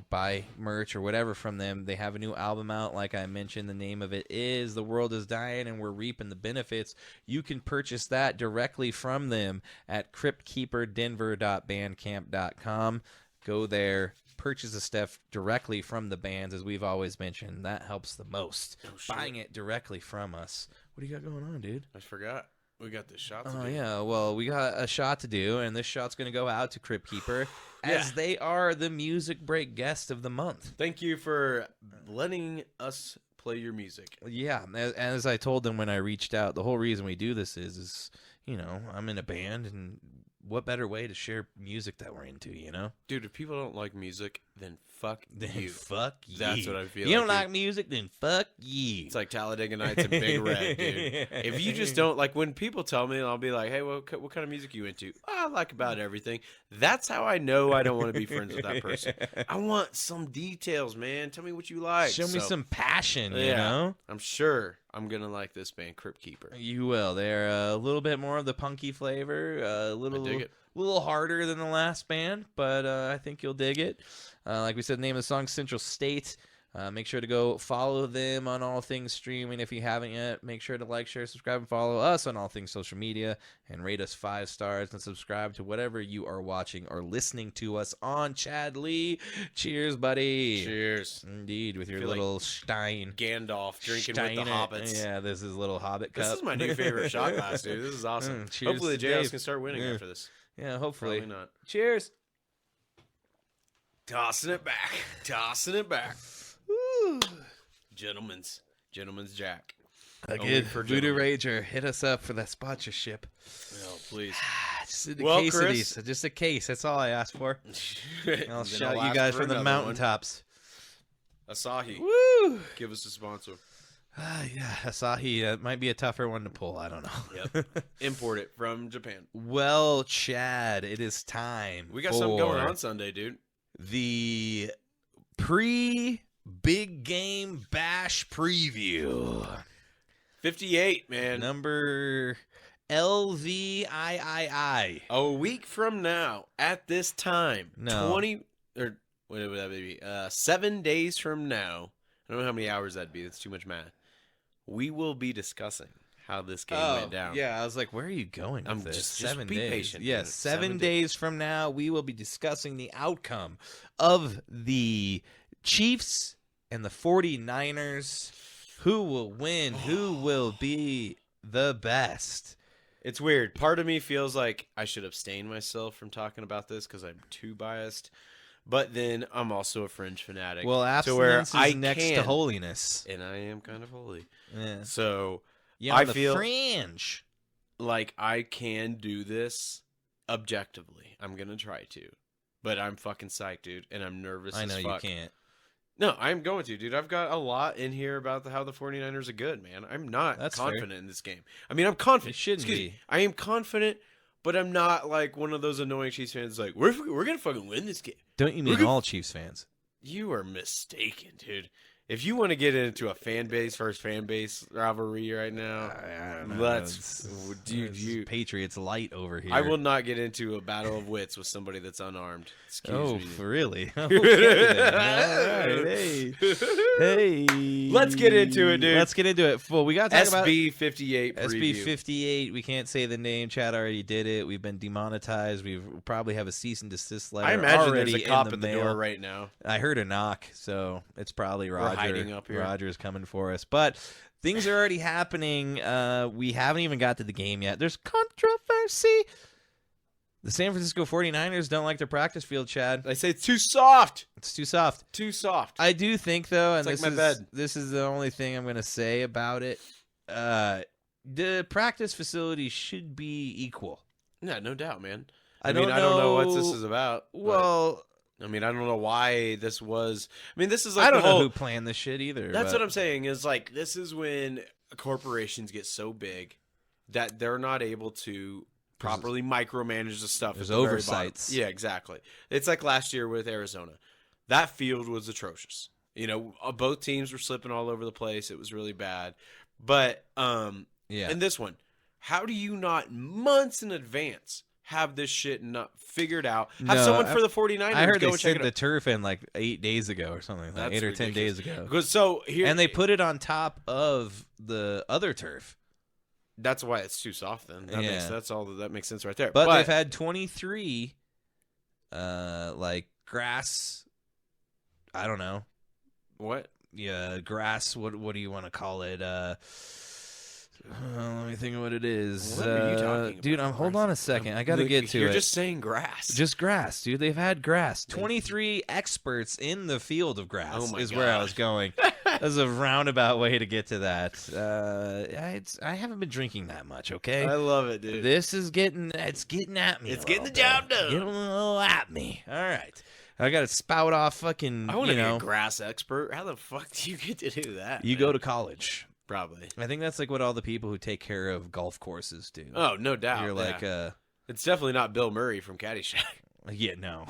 buy merch or whatever from them, they have a new album out. Like I mentioned, the name of it is The World is Dying and We're Reaping the Benefits. You can purchase that directly from them at cryptkeeperdenver.bandcamp.com. Go there, purchase the stuff directly from the bands, as we've always mentioned. That helps the most. Oh, shit. Buying it directly from us. What do you got going on, dude? I forgot. We got this shot to Oh, do. yeah. Well, we got a shot to do, and this shot's going to go out to Crypt Keeper, as they are the Music Break guest of the month. Thank you for letting us play your music. Yeah, as I told them when I reached out, the whole reason we do this is, you know, I'm in a band, and what better way to share music that we're into, you know? Dude, if people don't like music, then fuck you. Fuck you. That's what I feel You like, don't dude. like music, then fuck you. It's like Talladega Nights and Big Red, dude. If you just don't, like, when people tell me, I'll be like, hey, what kind of music you into? I like about everything. That's how I know I don't want to be friends with that person. I want some details, man. Tell me what you like. Show me some passion, you know? I'm sure I'm going to like this band, Crypt Keeper. You will. They're a little bit more of the punky flavor, a little harder than the last band, but I think you'll dig it. Like we said, the name of the song, Central State. Make sure to go follow them on all things streaming if you haven't yet. Make sure to like, share, subscribe, and follow us on all things social media, and rate us 5 stars and subscribe to whatever you are watching or listening to us on. Chad Lee, cheers, buddy. Cheers. Indeed, with your Feel little like Stein. Gandalf drinking Stein with the hobbits. Yeah, this is a little hobbit cup. This is my new favorite shot glass, dude. This is awesome. Cheers Hopefully to the JLs Dave. can start winning Yeah. after this. Yeah, hopefully. Probably not. Cheers. Tossing it back. Tossing it back. Gentleman's Jack. Again, for Voodoo gentlemen. Rager, hit us up for that sponsorship. Oh, please. Just in a Well, case of Chris- these. Just a case. That's all I asked for. I'll Then shout I'll you ask guys for from the another one. mountaintops. Asahi. Woo! Give us a sponsor. Yeah, Asahi might be a tougher one to pull. I don't know. Yep. Import it from Japan. Well, Chad, it is time. We got something going for on Sunday, dude. The pre-big game bash preview. 58, man. Number LVIII. A week from now, at this time, No. 20 or what would that be? 7 days from now. I don't know how many hours that'd be. That's too much math. We will be discussing how this game went down. Yeah, I was like, where are you going with I'm this? just 7 be days. patient, Yes, dude. 7 7 days from now, we will be discussing the outcome of the Chiefs and the 49ers. Who will win? Who will be the best? It's weird. Part of me feels like I should abstain myself from talking about this because I'm too biased. But then I'm also a fringe fanatic. Well, to where abstinence I is next to can- holiness. And I am kind of holy. Yeah. So You're I on the feel- fringe. like I can do this objectively. I'm going to try to. But I'm fucking psyched, dude. And I'm nervous I as know you fuck. can't. No, I'm going to, dude. I've got a lot in here about how the 49ers are good, man. I'm not That's confident fair. in this game. I mean, I'm confident. You shouldn't Excuse be. me. I am confident, but I'm not like one of those annoying Chiefs fans like, we're going to fucking win this game. Don't you We're mean gonna- all Chiefs fans? You are mistaken, dude. If you want to get into a fan base rivalry right now, I don't know. let's, dude, It's you. Patriots light over here. I will not get into a battle of wits with somebody that's unarmed. Excuse me. Really? Okay, then. All right. Hey. Let's get into it, dude. Let's get into it. Well, we got to talk about SB58 preview. SB58. We can't say the name. Chad already did it. We've been demonetized. We probably have a cease and desist letter I imagine already there's a cop in at the the mail. door right now. I heard a knock, so it's probably Roger. hiding up here. Roger's coming for us. But things are already happening. We haven't even got to the game yet. There's controversy. The San Francisco 49ers don't like their practice field, Chad. I say it's too soft. It's too soft. Too soft. I do think, though, and It's like my bed. this is the only thing I'm going to say about it. The practice facility should be equal. Yeah, no doubt, man. I mean, don't I don't know what know- this is about. but, Well, I mean, I don't know why this was. I mean, this is like I don't the know whole, who planned this shit either. That's but- what I'm saying. Is like this is when corporations get so big that they're not able to properly micromanage the stuff. There's at the very oversights. bottom. Yeah, exactly. It's like last year with Arizona. That field was atrocious. You know, both teams were slipping all over the place. It was really bad. But Yeah. and this one, how do you not months in advance have this shit not figured out? Have No, someone for the 49ers I heard go they and check sent it the out. turf in like 8 days ago or something, like That's 8 or 10 days ridiculous. ago. Because so here And they put it on top of the other turf. that's why it's too soft. Then that Yeah. that makes sense right there. But they've had 23 like grass I don't know. What? Yeah, grass. What do you want to call it? Let me think of what it is. What are you talking about? Dude, hold on a second. I got to get to it. You're just saying grass. Just grass, dude. They've had grass. 23 experts in the field of grass is where I was going. That's a roundabout way to get to that. I haven't been drinking that much, okay? I love it, dude. This is getting at me. It's getting the job done. Getting a little at me. All right. I got to spout off fucking, I want to be a grass expert. How the fuck do you get to do that? You go to college. Probably. I think that's like what all the people who take care of golf courses do. Oh, no doubt. You're like, it's definitely not Bill Murray from Caddyshack. Yeah, no.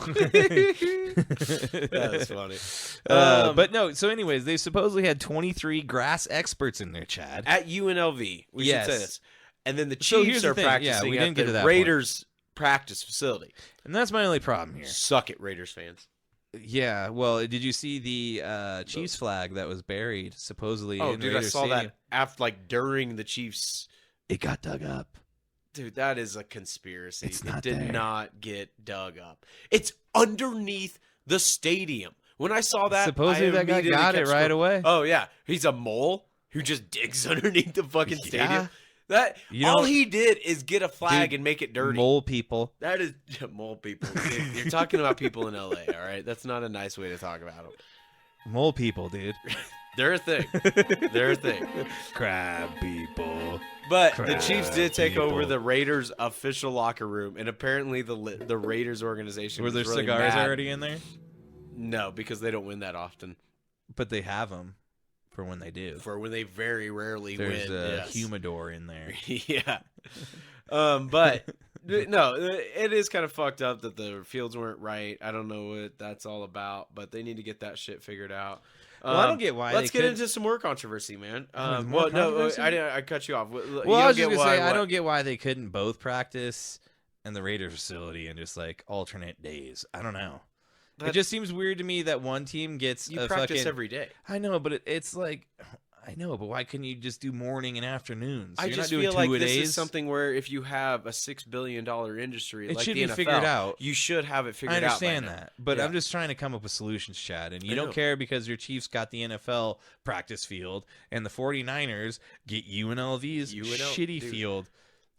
That's funny. But no, so anyways, they supposedly had 23 grass experts in there, Chad. At UNLV. We should say this. And then the So Chiefs here's the are thing. practicing we at didn't get to the that Raiders practice facility. And that's my only problem here. Suck it, Raiders fans. Yeah, well, did you see the Chiefs flag that was buried supposedly in dude, I Raiders saw Stadium? that after, during the Chiefs. It got dug up. Dude, that is a conspiracy. It's not it did there. not get dug up. It's underneath the stadium. When I saw that, Supposedly I that guy immediately got it kept right scrolling. away. Oh yeah, he's a mole who just digs underneath the fucking stadium. Yeah. That You all know- he did is get a flag Dude, and make it dirty. Mole people. That is mole people. You're talking about people in LA, all right? That's not a nice way to talk about them. Mole people, dude. They're a thing. They're a thing. Crab people. But the Chiefs did take people. over the Raiders' official locker room, and apparently the Raiders organization Were there was really cigars mad. already in there? No, because they don't win that often. But they have them for when they do. For when they very rarely There's win. a Yes. humidor in there. Yeah. But no, it is kind of fucked up that the fields weren't right. I don't know what that's all about, but they need to get that shit figured out. Well, I don't get why Let's they get could- into some more controversy, man. more Well, no, controversy? I cut you off. Well, I was just gonna say I don't get why they couldn't both practice in the Raiders facility and just like alternate days. I don't know. It just seems weird to me that one team gets You a practice fucking. every day. I know, but it's like I know, but why couldn't you just do morning and afternoons? I You're just not doing feel like two-a-days? this is something where if you have a $6 billion industry It like should the be NFL, figured out. you should have it figured out. I understand by now. that, but Yeah. I'm just trying to come up with solutions, Chad. And you I don't know. care because your Chiefs got the NFL practice field, and the 49ers get UNLV's shitty dude. field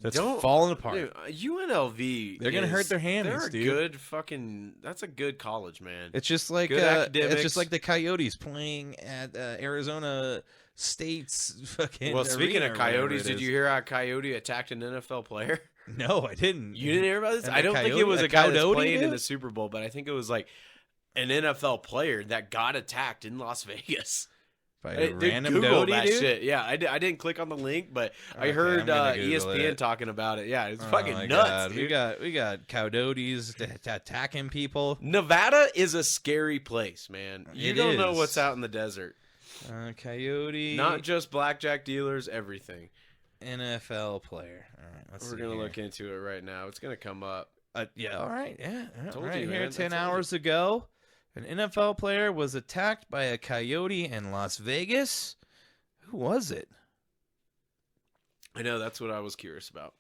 that's Don't- falling apart. Dude, UNLV. They're gonna hurt their hands, They're a dude. good fucking. That's a good college, man. It's just like Good it's academics. just like the Coyotes playing at Arizona State's fucking. Well, speaking arena of or whatever Coyotes, it did is. you hear how a Coyote attacked an NFL player? No, I didn't. You didn't hear about this? And I the don't think it Coyote- was a a guy that's Coyote playing in did? the Super Bowl, but I think it was like an NFL player that got attacked in Las Vegas. By Hey, a dude, random Google Doty, that dude? shit. Yeah, I didn't click on the link, but I Okay, heard I'm gonna Google ESPN it. talking about it. Yeah, it's Oh fucking my nuts, God. dude. We got Coyotes attacking people. Nevada is a scary place, man. You It don't know is. what's out in the desert. Coyote. Not just blackjack dealers, everything. NFL player. All right, let's We're see gonna here. look into it right now. It's gonna come up. Yeah, all right. Yeah. Told right you, here, man. 10 I told you. hours ago, an NFL player was attacked by a coyote in Las Vegas. Who was it? I know that's what I was curious about.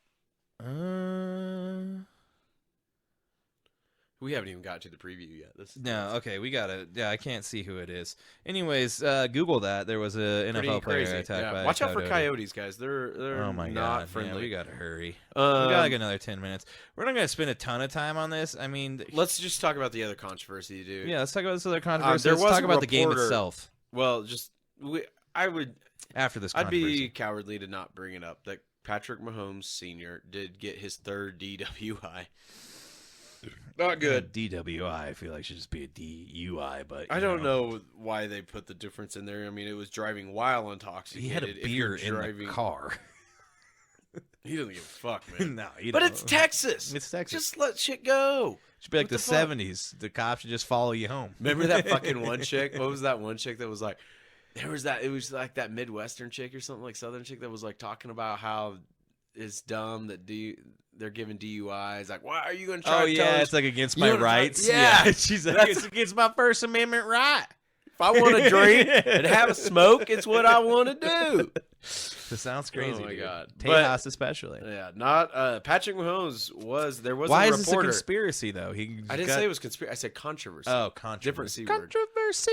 We haven't even got to the preview yet. This is No, okay, we gotta. Yeah, I can't see who it is. Anyways, Google that. There was a pretty NFL player crazy. attacked Yeah. by Watch a out for coyote. coyotes, guys. They're Oh my not God, friendly. man, we gotta hurry. We got like Um, another 10 minutes. We're not gonna spend a ton of time on this. I mean, let's just talk about the other controversy, dude. yeah, let's talk about this other controversy. there Let's was talk a about the game reporter- itself Well, I'd after this. be cowardly to not bring it up that Patrick Mahomes Sr. did get his third DWI. Not good. DWI. I feel like should just be a DUI, but I don't know why they put the difference in there. I mean, it was driving while intoxicated. He had a If you're beer in the car. He doesn't give a fuck, man. No, you But don't. it's Texas. It's Texas. Just let shit go. Should be like What the the fuck? 70s. The cops should just follow you home. Remember that fucking one chick? What was that one chick that was like, it was like that Midwestern chick or something, like Southern chick that was like talking about how it's dumb that they're giving DUIs. Like, why are you going to try Oh to yeah, tell us it's like against you my wanna- rights. Yeah. She's like, That's- it's against my First Amendment right. if I want to drink and have a smoke, it's what I want to do. This sounds crazy. Oh my dude. God. Tejas especially. Yeah, not Patrick Mahomes was there was Why a is this a reporter. conspiracy though? I didn't say it was conspiracy. I said controversy. Oh, controversy. Different C word. Controversy.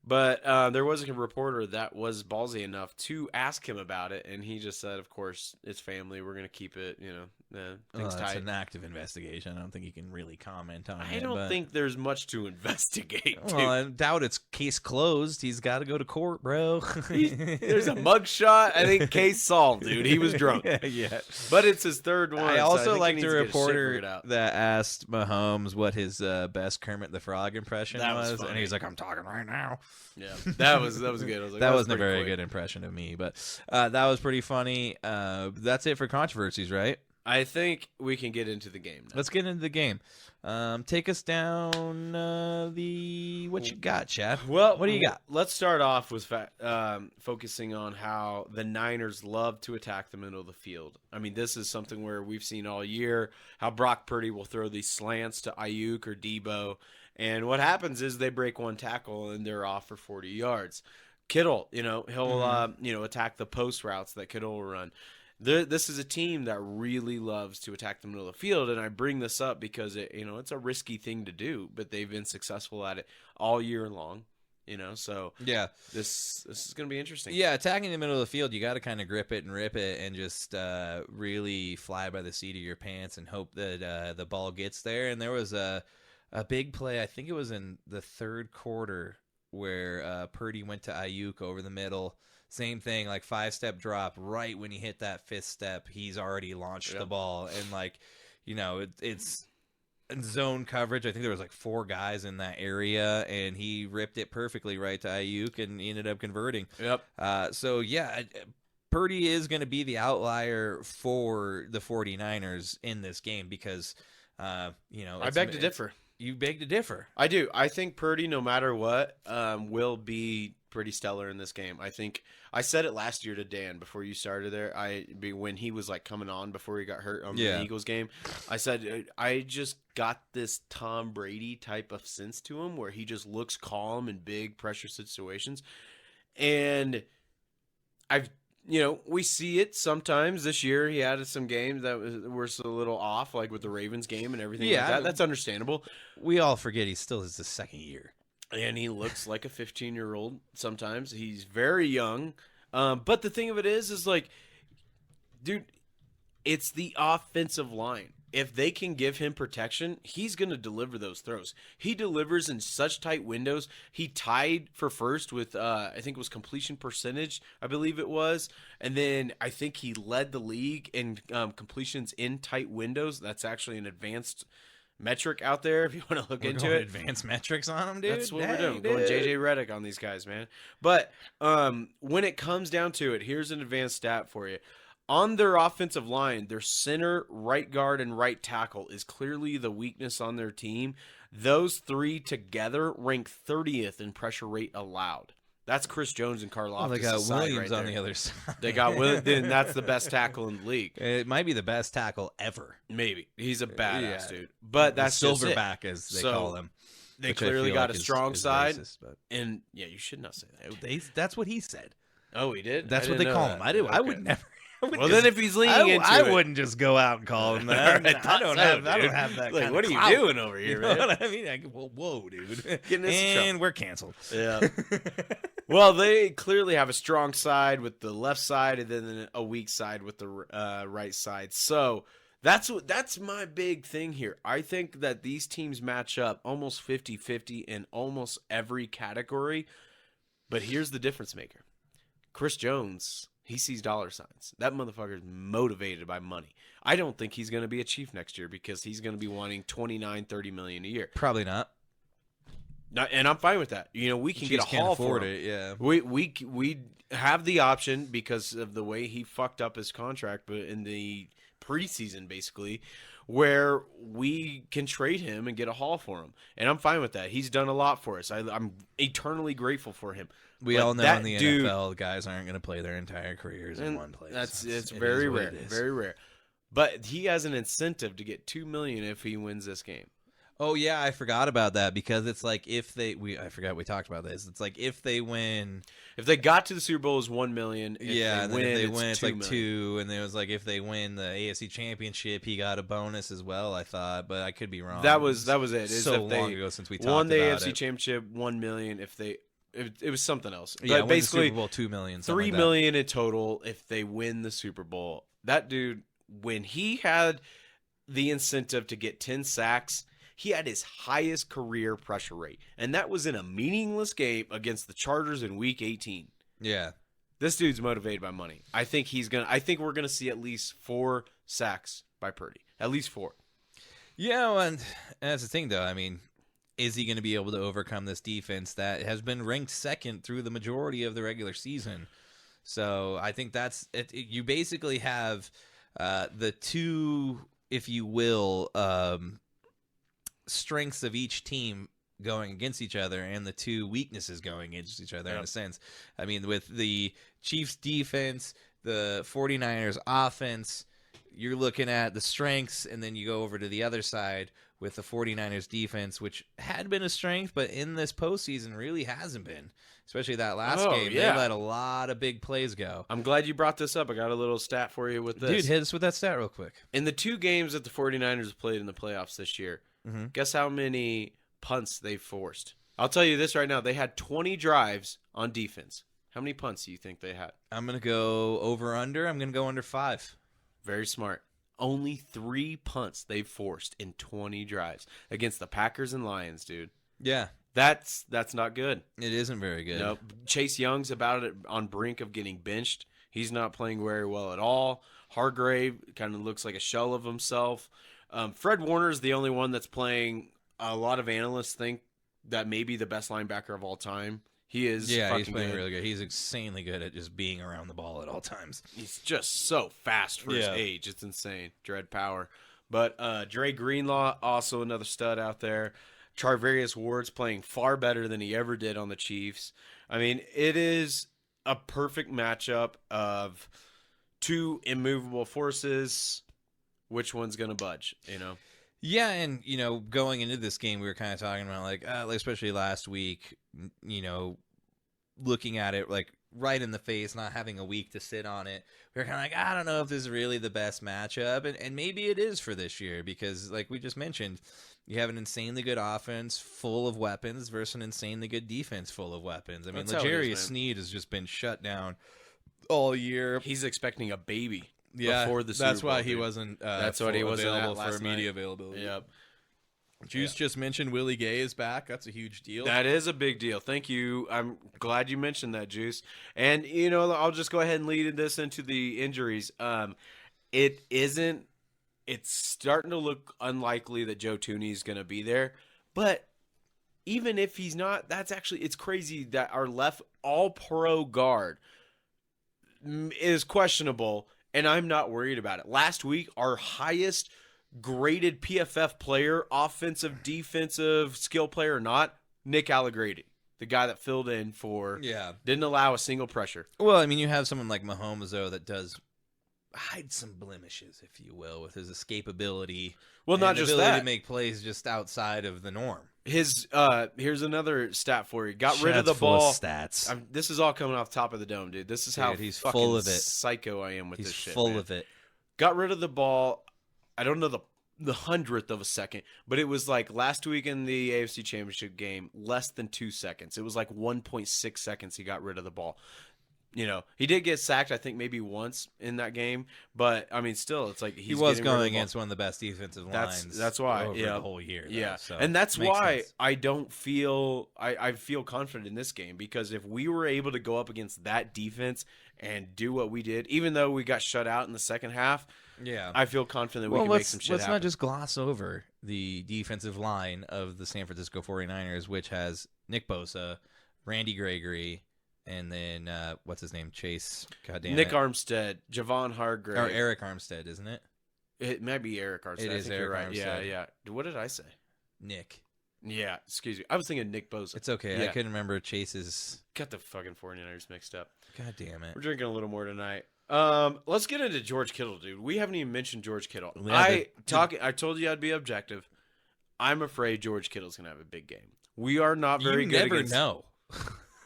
But there was a reporter that was ballsy enough to ask him about it, and he just said, "Of course, it's family. We're gonna keep it, things It's tight." an active investigation. I don't think you can really comment on it. I don't think there's much to investigate. Dude. Well, I doubt it's case closed. He's got to go to court, bro. There's a mugshot. I think case solved, dude. He was drunk. Yeah. But it's his third one. I so also think like he the needs to get his shit reporter figured out. that asked Mahomes what his best Kermit the Frog impression That was was, and funny. he's like, "I'm talking right now." Yeah, that was good. I was like, That was wasn't a pretty very quick. good impression of me, but that was pretty funny. That's it for controversies, right? I think we can get into the game now. Let's get into the game. Take us down what you got, Chad? Well, what do you got? Let's start off with focusing on how the Niners love to attack the middle of the field. I mean, this is something where we've seen all year how Brock Purdy will throw these slants to Ayuk or Debo, and what happens is they break one tackle and they're off for 40 yards. Kittle, he'll attack the post routes that Kittle will run. This is a team that really loves to attack the middle of the field, and I bring this up because it's a risky thing to do, but they've been successful at it all year long. So Yeah. this is going to be interesting. Yeah, attacking the middle of the field, you got to kind of grip it and rip it and just really fly by the seat of your pants and hope that the ball gets there. And there was a big play, I think it was in the third quarter, where Purdy went to Ayuk over the middle. Same thing, like 5-step drop. Right when he hit that 5th step, he's already launched the ball. And, it's zone coverage. I think there was like 4 guys in that area, and he ripped it perfectly right to Ayuk, and he ended up converting. Yep. Purdy is going to be the outlier for the 49ers in this game because, I beg to differ. You beg to differ. I do. I think Purdy, no matter what, will be pretty stellar in this game. I think I said it last year to Dan before you started there. When he was like coming on before he got hurt on the Eagles game, I said I just got this Tom Brady type of sense to him where he just looks calm in big pressure situations, and we see it sometimes. This year he had some games that were a little off, like with the Ravens game and everything like that. That's understandable. We all forget he still is the second year. And he looks like a 15-year-old sometimes. He's very young. But the thing of it is like, dude, it's the offensive line. If they can give him protection, he's going to deliver those throws. He delivers in such tight windows. He tied for first with, I think it was completion percentage, I believe it was. And then I think he led the league in completions in tight windows. That's actually an advanced metric out there if you want to look into it. Advanced metrics on him, dude. That's what we're doing. Going JJ Redick on these guys, man. But when it comes down to it, here's an advanced stat for you. On their offensive line, their center, right guard, and right tackle is clearly the weakness on their team. Those 3 together rank 30th in pressure rate allowed. That's Chris Jones and Karlaftis. Oh, they got Williams on the there. other side. They got Williams. Then that's the best tackle in the league. It might be the best tackle ever. Maybe. He's a badass dude. But that's just it. Silverback, as they call them. They which I clearly feel got like a is strong side. racist, but- And yeah, you should not say that. That's what he said. Oh, he did? That's I what they didn't call know him. that. I Okay. would never. Well, then if he's leaning into I it. wouldn't just go out and call him that. I don't have that Like, kind what of are you clout. doing over here, You know man? what I mean? Whoa, dude. Getting us in trouble. And we're canceled. Yeah. Well, they clearly have a strong side with the left side and then a weak side with the right side. So that's my big thing here. I think that these teams match up almost 50-50 in almost every category. But here's the difference maker. Chris Jones, he sees dollar signs. That motherfucker's motivated by money. I don't think he's going to be a Chief next year because he's going to be wanting $29-30 million a year. Probably not. And I'm fine with that. We can get a haul for him. Yeah. We have the option because of the way he fucked up his contract, but in the preseason, basically, where we can trade him and get a haul for him. And I'm fine with that. He's done a lot for us. I'm eternally grateful for him. We But all know that in the dude- NFL, guys aren't going to play their entire careers in one place. It's It very is what rare. it is. Very rare. But he has an incentive to get $2 million if he wins this game. Oh yeah, I forgot about that because it's like I forgot we talked about this. It's like if they win, If they got to the Super Bowl, it's $1 million. If and then if they win, it's $2 like million. 2. And then it was like if they win the AFC Championship, he got a bonus as well. I thought, but I could be wrong. That was it. Is so if they long ago since we talked won the about AFC it. Championship, $1 million. If they, it was something else. Yeah, But win basically the Super Bowl, $2 million, $3 million in total if they win the Super Bowl. That dude, when he had the incentive to get 10 sacks, he had his highest career pressure rate, and that was in a meaningless game against the Chargers in Week 18. Yeah. This dude's motivated by money. I think we're gonna see at least 4 sacks by Purdy. At least 4. Yeah, and that's the thing, though. I mean, is he going to be able to overcome this defense that has been ranked second through the majority of the regular season? So I think that's it. You basically have the two, if you will, strengths of each team going against each other and the two weaknesses going against each other in a sense. I mean, with the Chiefs defense, the 49ers offense, you're looking at the strengths, and then you go over to the other side with the 49ers defense, which had been a strength, but in this postseason really hasn't been, especially that last game. Yeah. They let a lot of big plays go. I'm glad you brought this up. I got a little stat for you with this. Dude, hit us with that stat real quick. In the 2 games that the 49ers have played in the playoffs this year, guess how many punts they forced? I'll tell you this right now. They had 20 drives on defense. How many punts do you think they had? I'm going to go over-under. I'm going to go under 5. Very smart. Only 3 punts they forced in 20 drives against the Packers and Lions, dude. Yeah. That's not good. It isn't very good. No, Chase Young's about it on brink of getting benched. He's not playing very well at all. Hargrave kind of looks like a shell of himself. Fred Warner is the only one that's playing. A lot of analysts think that may be the best linebacker of all time. He is. Yeah, he's playing good. really good. He's insanely good at just being around the ball at all times. He's just so fast for his age. It's insane. Dread power. But Dre Greenlaw, also another stud out there. Charvarius Ward's playing far better than he ever did on the Chiefs. I mean, it is a perfect matchup of 2 immovable forces. Which one's going to budge, you know? Yeah, and, going into this game, we were kind of talking about, like, especially last week, looking at it, like, right in the face, not having a week to sit on it. We were kind of like, I don't know if this is really the best matchup, and maybe it is for this year because, like we just mentioned, you have an insanely good offense full of weapons versus an insanely good defense full of weapons. I mean, L'Jarius Sneed has just been shut down all year. He's expecting a baby. Yeah, before the Super that's Bowl, why he dude. wasn't. That's what he wasn't available at for last media night. availability. Yep. Juice just mentioned Willie Gay is back. That's a huge deal. That is a big deal. Thank you. I'm glad you mentioned that, Juice. And I'll just go ahead and lead this into the injuries. It's starting to look unlikely that Joe Tooney is going to be there, but even if he's not, it's crazy that our left all-pro guard is questionable. And I'm not worried about it. Last week, our highest graded PFF player, offensive, defensive, skill player or not, Nick Allegretti, the guy that filled in for, didn't allow a single pressure. Well, I mean, you have someone like Mahomes, though, that does hide some blemishes, if you will, with his escapability. Well, not and just ability that. to make plays just outside of the norm. Here's another stat for you. Got rid of Chad's the full of ball. stats. This is all coming off top of the dome, dude. This is how he's fucking full of it. Psycho I am with He's this shit. full man. of it. Got rid of the ball. I don't know the 100th of a second, but it was like last week in the AFC Championship game, less than 2 seconds. It was like 1.6 seconds he got rid of the ball. He did get sacked, I think, maybe once in that game, but I mean, still, it's like he was going against one of the best defensive lines. That's why, over the whole year. Though, yeah, so and that's why sense. I don't feel I feel confident in this game because if we were able to go up against that defense and do what we did, even though we got shut out in the second half, I feel confident we can make some shit let's happen. not just gloss over the defensive line of the San Francisco 49ers, which has Nick Bosa, Randy Gregory, and then what's his name? Chase. Goddamn Nick it. Armstead, Javon Hargrave, or Eric Armstead, isn't it? It might be Eric Armstead. It I is think Eric you're right. Armstead. Yeah. What did I say? Nick. Yeah, excuse me. I was thinking Nick Bosa. It's okay. Yeah. I couldn't remember Chase's. Got the fucking 49ers mixed up. God damn it. We're drinking a little more tonight. Let's get into George Kittle, dude. We haven't even mentioned George Kittle. Yeah, I told you I'd be objective. I'm afraid George Kittle's going to have a big game. We are not very You good never against... know.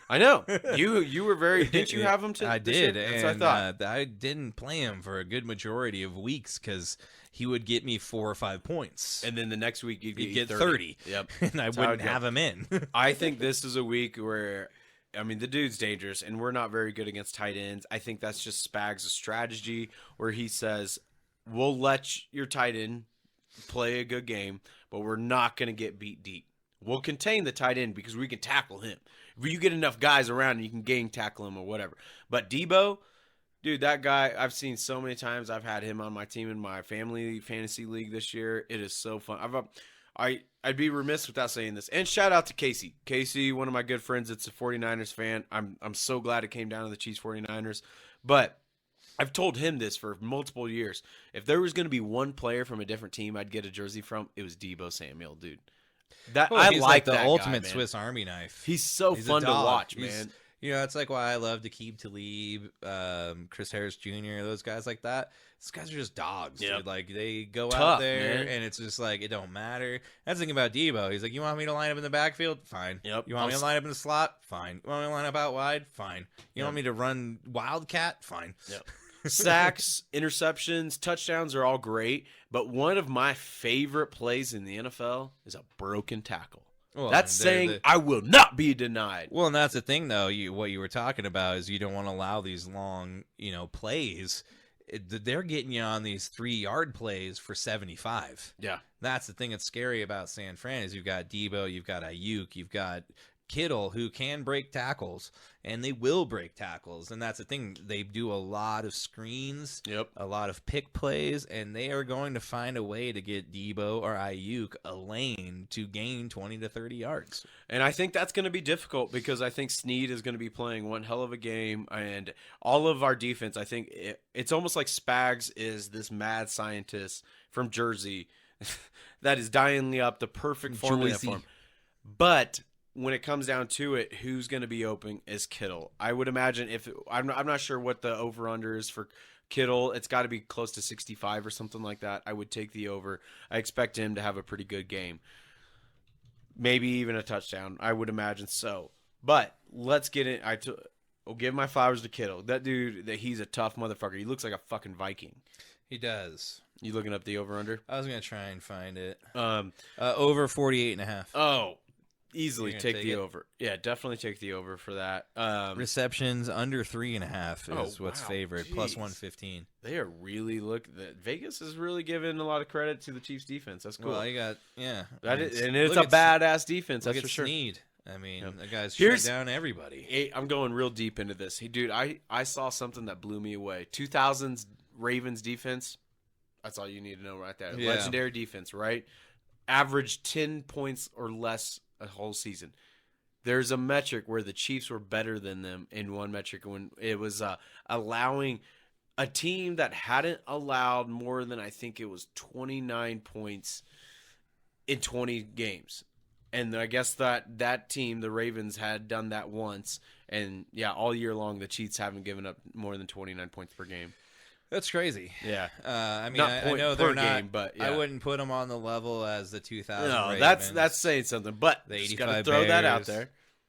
I know. You were very... Didn't you have him I this did, year? That's and what I thought. I didn't play him for a good majority of weeks because he would get me 4 or 5 points. And then the next week you'd He'd get 30. 30. Yep. And I That's how wouldn't it goes. have him in. I think this is a week where, I mean, the dude's dangerous, and we're not very good against tight ends. I think that's just Spags' strategy where he says, we'll let your tight end play a good game, but we're not going to get beat deep. We'll contain the tight end because we can tackle him. If you get enough guys around, you can gang tackle him or whatever. But Debo, dude, that guy, I've seen so many times. I've had him on my team in my family fantasy league this year. It is so fun. I'd be remiss without saying this. And shout out to Casey. Casey, one of my good friends that's a 49ers fan. I'm so glad it came down to the Chiefs 49ers. But I've told him this for multiple years. If there was going to be one player from a different team I'd get a jersey from, it was Debo Samuel, dude. He's like the that ultimate guy, man. Swiss Army knife. He's so He's a fun to dog. watch, He's- man. You know, that's like why I love Aqib Talib, Chris Harris Jr., those guys like that. These guys are just dogs, Yep. dude. Like, they go out Tough, there, man. and it's just like, it don't matter. That's the thing about Debo. He's like, you want me to line up in the backfield? Fine. Yep. You want me to line up in the slot? Fine. You want me to line up out wide? Fine. You want me to run Wildcat? Fine. Yep. Sacks, interceptions, touchdowns are all great, but one of my favorite plays in the NFL is a broken tackle. Well, That's they're saying the- I will not be denied. Well, and that's the thing, though. What you were talking about is you don't want to allow these long, plays. They're getting you on these 3-yard plays for 75. Yeah. That's the thing that's scary about San Fran is you've got Debo, you've got Ayuk, you've got Kittle who can break tackles, and they will break tackles. And that's the thing. They do a lot of screens, a lot of pick plays, and they are going to find a way to get Debo or Ayuk a lane to gain 20 to 30 yards. And I think that's going to be difficult because I think Snead is going to be playing one hell of a game. And all of our defense, I think it's almost like Spags is this mad scientist from Jersey that is dialing up the perfect formula for him. But when it comes down to it, who's going to be open is Kittle. I would imagine I'm not sure what the over-under is for Kittle. It's got to be close to 65 or something like that. I would take the over. I expect him to have a pretty good game. Maybe even a touchdown. I would imagine so. But let's get in. I'll give my flowers to Kittle. That dude, he's a tough motherfucker. He looks like a fucking Viking. He does. You looking up the over-under? I was going to try and find it. Over 48.5. Oh, easily You're gonna take take the it? over. Yeah, definitely take the over for that. Receptions under 3.5 is Oh, what's wow. favored. Jeez. Plus 115. They are really Vegas is really giving a lot of credit to the Chiefs defense. That's cool. Well, you got And it's look a at badass defense. Look That's at for sure. Snead. I mean, Yep. the guy's Here's- shut down everybody. I'm going real deep into this. Hey, dude, I saw something that blew me away. 2000s Ravens defense. That's all you need to know right there. Yeah. Legendary defense, right? Averaged 10 points or less a whole season. There's a metric where the Chiefs were better than them in one metric when it was allowing a team that hadn't allowed more than I think it was 29 points in 20 games. And I guess that team, the Ravens, had done that once. And, yeah, all year long, the Chiefs haven't given up more than 29 points per game. That's crazy. Yeah. I mean, Not I point know per they're not. game, but, I yeah. wouldn't put them on the level as the 2000. No, Ravens, that's saying something. But the just 85 got to throw that out Bears, there.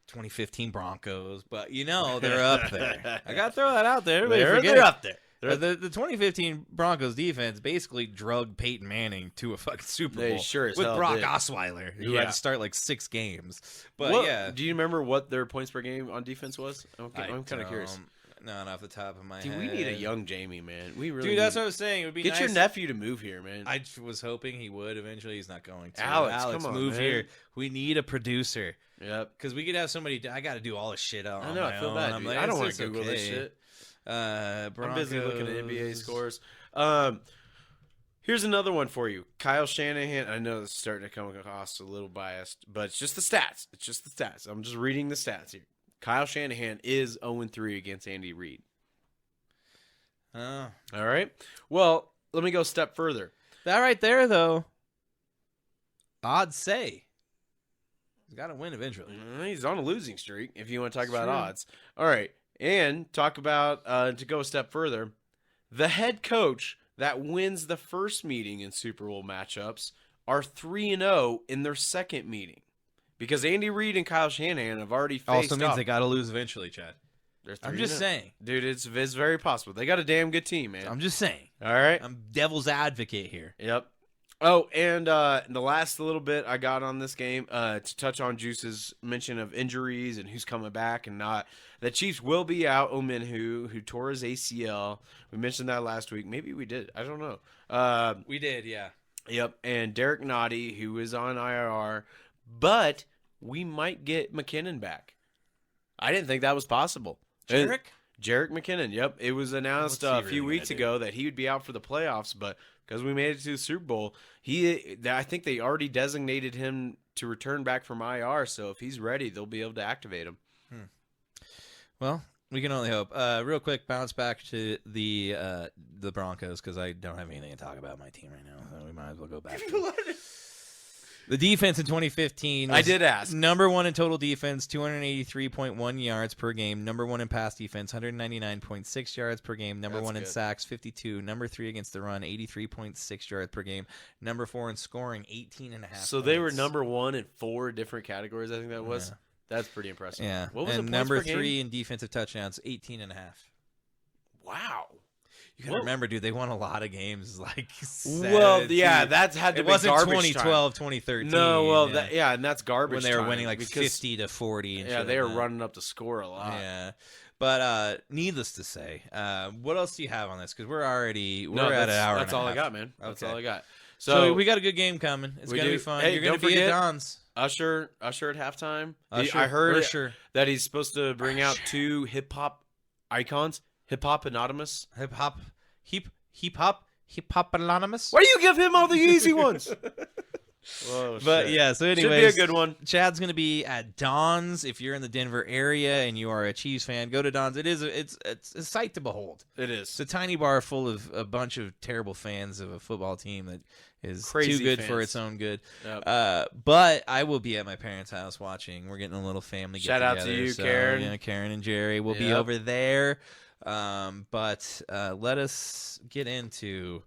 2015 Broncos. But they're up there. I got to throw that out there. Everybody They're forget it. up there. The 2015 Broncos defense basically drugged Peyton Manning to a fucking Super Bowl They sure as with hell Brock did. Osweiler, who Yeah. had to start like 6 games. But What- yeah, Do you remember what their points per game on defense was? Okay, I'm kind of curious. Not off the top of my Dude, head. we need a young Jamie, man. We really Dude, that's need- what I was saying. It would be Get nice. your nephew to move here, man. I was hoping he would eventually. He's not going to. Alex, come on, move man. here. We need a producer. Yep. Because we could have somebody. I got to do all this shit on I know. my I feel own. bad. I'm Dude. like, I don't it's want just to Google this okay. shit. Broncos. I'm busy looking at NBA scores. Here's another one for you. Kyle Shanahan. I know this is starting to come across a little biased, but it's just the stats. It's just the stats. I'm just reading the stats here. Kyle Shanahan is 0-3 against Andy Reid. Oh. All right. Well, let me go a step further. That right there, though. Odds say he's got to win eventually. He's on a losing streak, if you want to talk It's about true. odds. All right. And talk about, to go a step further, the head coach that wins the first meeting in Super Bowl matchups are 3-0 in their second meeting. Because Andy Reid and Kyle Shanahan have already faced Also means off. they got to lose eventually, Chad. They're I'm 3-0. just saying. Dude, it's very possible. They got a damn good team, man. I'm just saying. All right? I'm devil's advocate here. Yep. Oh, and the last little bit I got on this game, to touch on Juice's mention of injuries and who's coming back and not. The Chiefs will be out Omenhu, who tore his ACL. We mentioned that last week. Maybe we did. I don't know. We did, yeah. Yep. And Derek Nottie, who is on IR. But we might get McKinnon back. I didn't think that was possible. Jarek McKinnon, yep. It was announced What's he a few really weeks gonna do? ago that he would be out for the playoffs, but because we made it to the Super Bowl, I think they already designated him to return back from IR, so if he's ready, they'll be able to activate him. Well, we can only hope. Real quick, bounce back to the Broncos because I don't have anything to talk about my team right now, so we might as well go back. The defense in 2015 was I did ask. number 1 in total defense, 283.1 yards per game. Number 1 in pass defense, 199.6 yards per game. Number That's 1 in good. sacks, 52. Number 3 against the run, 83.6 yards per game. Number 4 in scoring, 18.5. So they were number 1 in 4 different categories, I think that was. Yeah. That's pretty impressive. Yeah. What was and the points number per game? 3 in defensive touchdowns, 18.5. Wow. You gotta Whoa. remember, dude, they won a lot of games. Like, Well, yeah, 17. that's had to It be wasn't garbage 2012, time. 2013. No, well, yeah. and that's garbage when they were time winning like because- 50 to 40 and Yeah, shit they like were that. running up the score a lot. Yeah. But needless to say, what else do you have on this? Because we're at an hour That's and a all I half. got, man. That's Okay. all I got. So we got a good game coming. It's We gonna do. be fun. Hey, You're gonna don't be forget- at Don's. Usher at halftime. Usher, I heard for sure. that he's supposed to bring out 2 hip hop icons, Hip Hop Anonymous. Hip hop anonymous. Why do you give him all the easy ones? Whoa, But shit. yeah, so should anyways, be a good one. Chad's gonna be at Don's. If you're in the Denver area and you are a Chiefs fan, go to Don's. It's a sight to behold. It is. It's a tiny bar full of a bunch of terrible fans of a football team that is Crazy too good for fans. its own good. Yep. But I will be at my parents' house watching. We're getting a little family Shout get out to together. you, So, Karen. Yeah, Karen and Jerry will be Yep. over there. But let us get into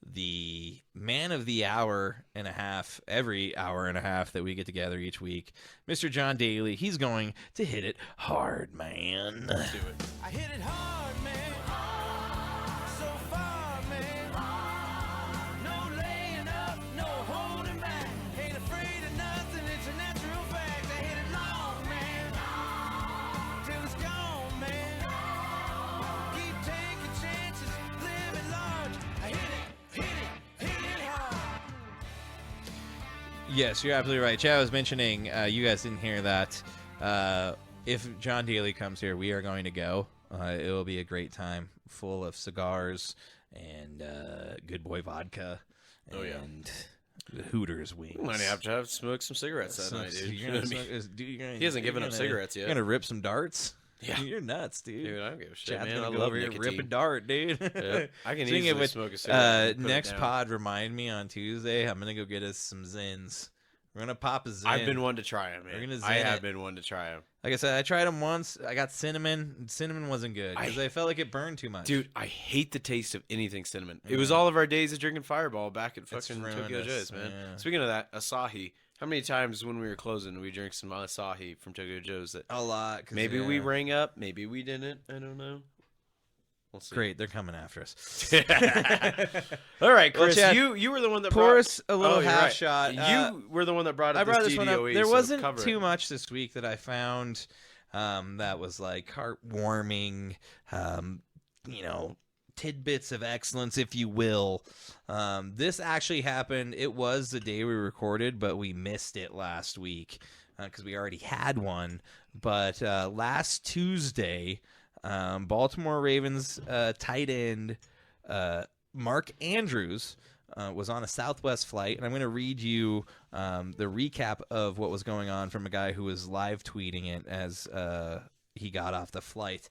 the man of the hour and a half, every hour and a half that we get together each week, Mr. John Daly. He's going to hit it hard, man. Do it. I hit it hard, man. So far, man. No laying up, no holding back. Ain't afraid of nothing, it's a natural fact. I hit it long, man. Till it's gone, man. Keep taking chances, live it large. I hit it hard. Yes, you're absolutely right. Chad was mentioning, you guys didn't hear that. If John Daly comes here, we are going to go. It will be a great time, full of cigars and Good Boy vodka and Hooters wings. Might have to smoke some cigarettes that night, dude. You're gonna smoke- dude, you're gonna- He hasn't you're given up gonna- cigarettes yet. You're gonna rip some darts? Yeah. You're nuts, dude. Dude, I don't give a shit, Chad's man. gonna I go love over here and nicotine. rip a dart, dude. Yep. I can Speaking easily of which, smoke a cigarette and put it next down. pod, remind me on Tuesday. I'm gonna go get us some Zins. We're gonna pop a Zin. I've been one to try them, man. We're gonna I zen have it. been one to try them. Like I said, I tried them once. I got cinnamon. Cinnamon wasn't good because I felt like it burned too much. Dude, I hate the taste of anything cinnamon. It was all of our days of drinking Fireball back at It's fucking ruined Tokyo us, Joe's, man. yeah. Speaking of that, Asahi. How many times when we were closing we drank some Asahi from Tokyo Joe's that a lot. 'Cause, maybe we yeah. rang up, maybe we didn't. I don't know. We'll see. Great, they're coming after us. All right, Well, Chris, Chad, you were the one that pour brought us a little Oh, you're half right. shot. You were the one that brought up I brought this this one up. DDOE. There so wasn't cover too it. much this week that I found that was like heartwarming, tidbits of excellence, if you will. This actually happened. It was the day we recorded, but we missed it last week because we already had one. But last Tuesday, Baltimore Ravens tight end Mark Andrews was on a Southwest flight, and I'm going to read you the recap of what was going on from a guy who was live tweeting it as he got off the flight.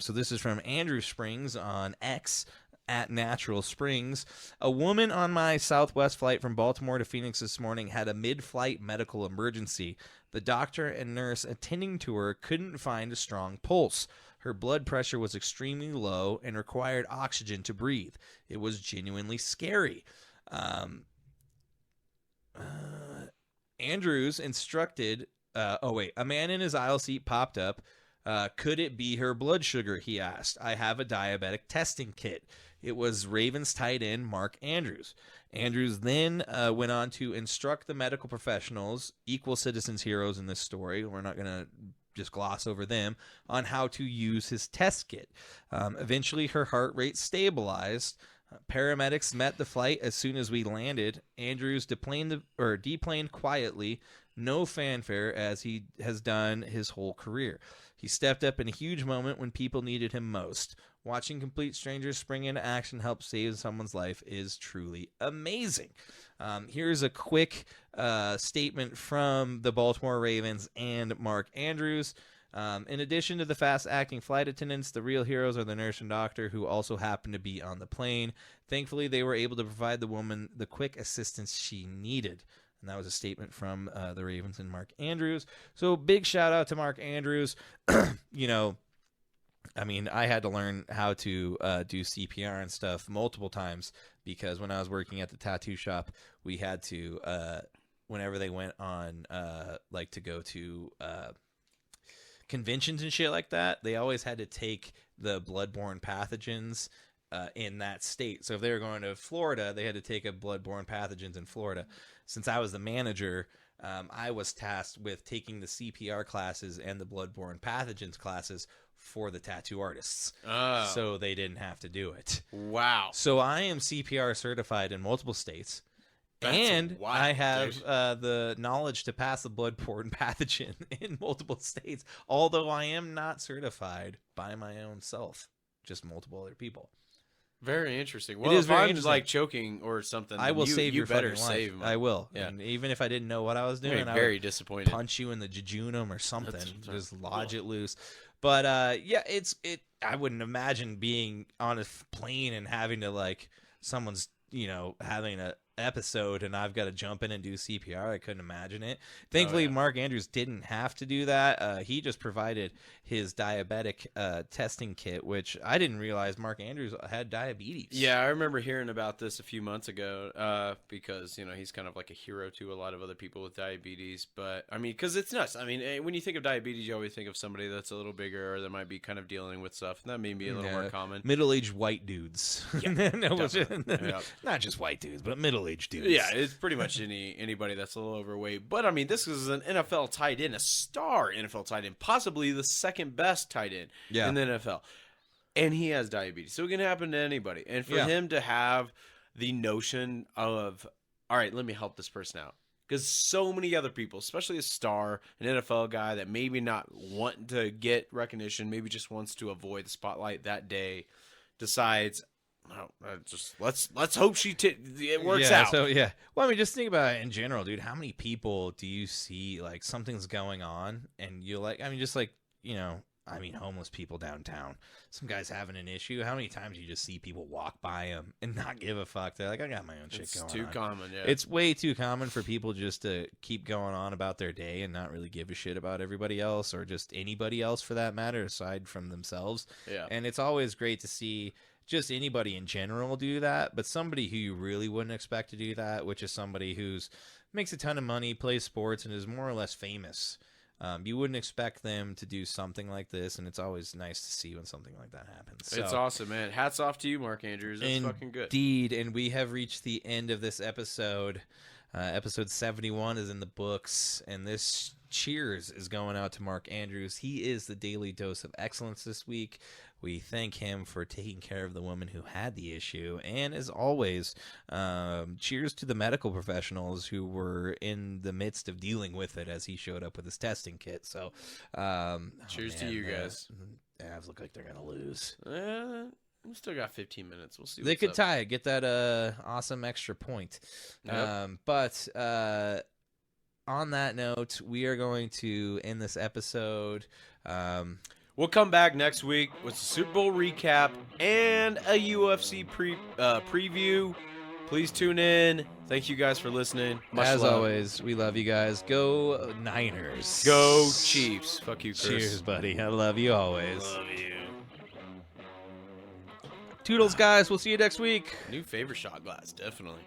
So this is from Andrew Springs on X at Natural Springs. A woman on my Southwest flight from Baltimore to Phoenix this morning had a mid-flight medical emergency. The doctor and nurse attending to her couldn't find a strong pulse. Her blood pressure was extremely low and required oxygen to breathe. It was genuinely scary. Andrews instructed. A man in his aisle seat popped up. Could it be her blood sugar? He asked. I have a diabetic testing kit. It was Ravens tight end Mark Andrews. Andrews then went on to instruct the medical professionals, equal citizens heroes in this story. We're not going to just gloss over them, on how to use his test kit. Eventually, her heart rate stabilized. Paramedics met the flight as soon as we landed. Andrews deplaned quietly, no fanfare, as he has done his whole career. He stepped up in a huge moment when people needed him most. Watching complete strangers spring into action help save someone's life is truly amazing. Here's a quick statement from the Baltimore Ravens and Mark Andrews. In addition to the fast-acting flight attendants, the real heroes are the nurse and doctor who also happened to be on the plane. Thankfully, they were able to provide the woman the quick assistance she needed. And that was a statement from the Ravens and Mark Andrews. So big shout-out to Mark Andrews. I had to learn how to do CPR and stuff multiple times because when I was working at the tattoo shop, we had to, whenever they went on, to go to conventions and shit like that, they always had to take the bloodborne pathogens in that state. So if they were going to Florida, they had to take a bloodborne pathogens in Florida. Since I was the manager, I was tasked with taking the CPR classes and the bloodborne pathogens classes for the tattoo artists. Oh. So they didn't have to do it. Wow. So I am CPR certified in multiple states. That's and wild, I have dude. the knowledge to pass the bloodborne pathogen in multiple states, although I am not certified by my own self, just multiple other people. Very interesting. Well, It is if very I'm interesting. like choking or something, I then will you, save you your better fucking life. save me. I will. Yeah. And even if I didn't know what I was doing, I very would disappointed. punch you in the jejunum or something. That's- Just lodge it loose. But I wouldn't imagine being on a plane and having to someone's having a episode and I've got to jump in and do CPR. I couldn't imagine it. Thankfully, Mark Andrews didn't have to do that. He just provided his diabetic testing kit, which I didn't realize Mark Andrews had diabetes. Yeah, I remember hearing about this a few months ago because, he's kind of like a hero to a lot of other people with diabetes. But, because it's nuts. When you think of diabetes, you always think of somebody that's a little bigger or that might be kind of dealing with stuff. And that may be a little more common. Middle-aged white dudes. Yeah, No, not just white dudes, but middle-aged dudes. Yeah, it's pretty much anybody that's a little overweight. But, this is an NFL tight end, a star NFL tight end, possibly the second best tight end in the NFL. And he has diabetes. So it can happen to anybody. And for him to have the notion of, all right, let me help this person out. Because so many other people, especially a star, an NFL guy that maybe not want to get recognition, maybe just wants to avoid the spotlight that day, decides, let's hope it works out. So well, just think about it in general, dude. How many people do you see something's going on and you're homeless people downtown, some guy's having an issue. How many times you just see people walk by him and not give a fuck? They're like, I got my own shit going on. It's too common. Yeah, it's way too common for people just to keep going on about their day and not really give a shit about everybody else or just anybody else for that matter aside from themselves. Yeah, and it's always great to see just anybody in general do that, but somebody who you really wouldn't expect to do that, which is somebody who's makes a ton of money, plays sports, and is more or less famous. You wouldn't expect them to do something like this, and it's always nice to see when something like that happens. It's awesome, man. Hats off to you, Mark Andrews. That's fucking good. Indeed, and we have reached the end of this episode. Episode 71 is in the books, and this cheers is going out to Mark Andrews. He is the daily dose of excellence this week. We thank him for taking care of the woman who had the issue. And as always, cheers to the medical professionals who were in the midst of dealing with it as he showed up with his testing kit. So, cheers to you guys. The Avs look like they're going to lose. We still got 15 minutes. We'll see. They could tie it, get that awesome extra point. Yep. But on that note, we are going to end this episode. We'll come back next week with a Super Bowl recap and a UFC preview. Please tune in. Thank you guys for listening. Much As love. always, we love you guys. Go Niners. Go Chiefs. Fuck you, Chris. Cheers, buddy. I love you always. Love you. Toodles, guys. We'll see you next week. New favorite shot glass, definitely.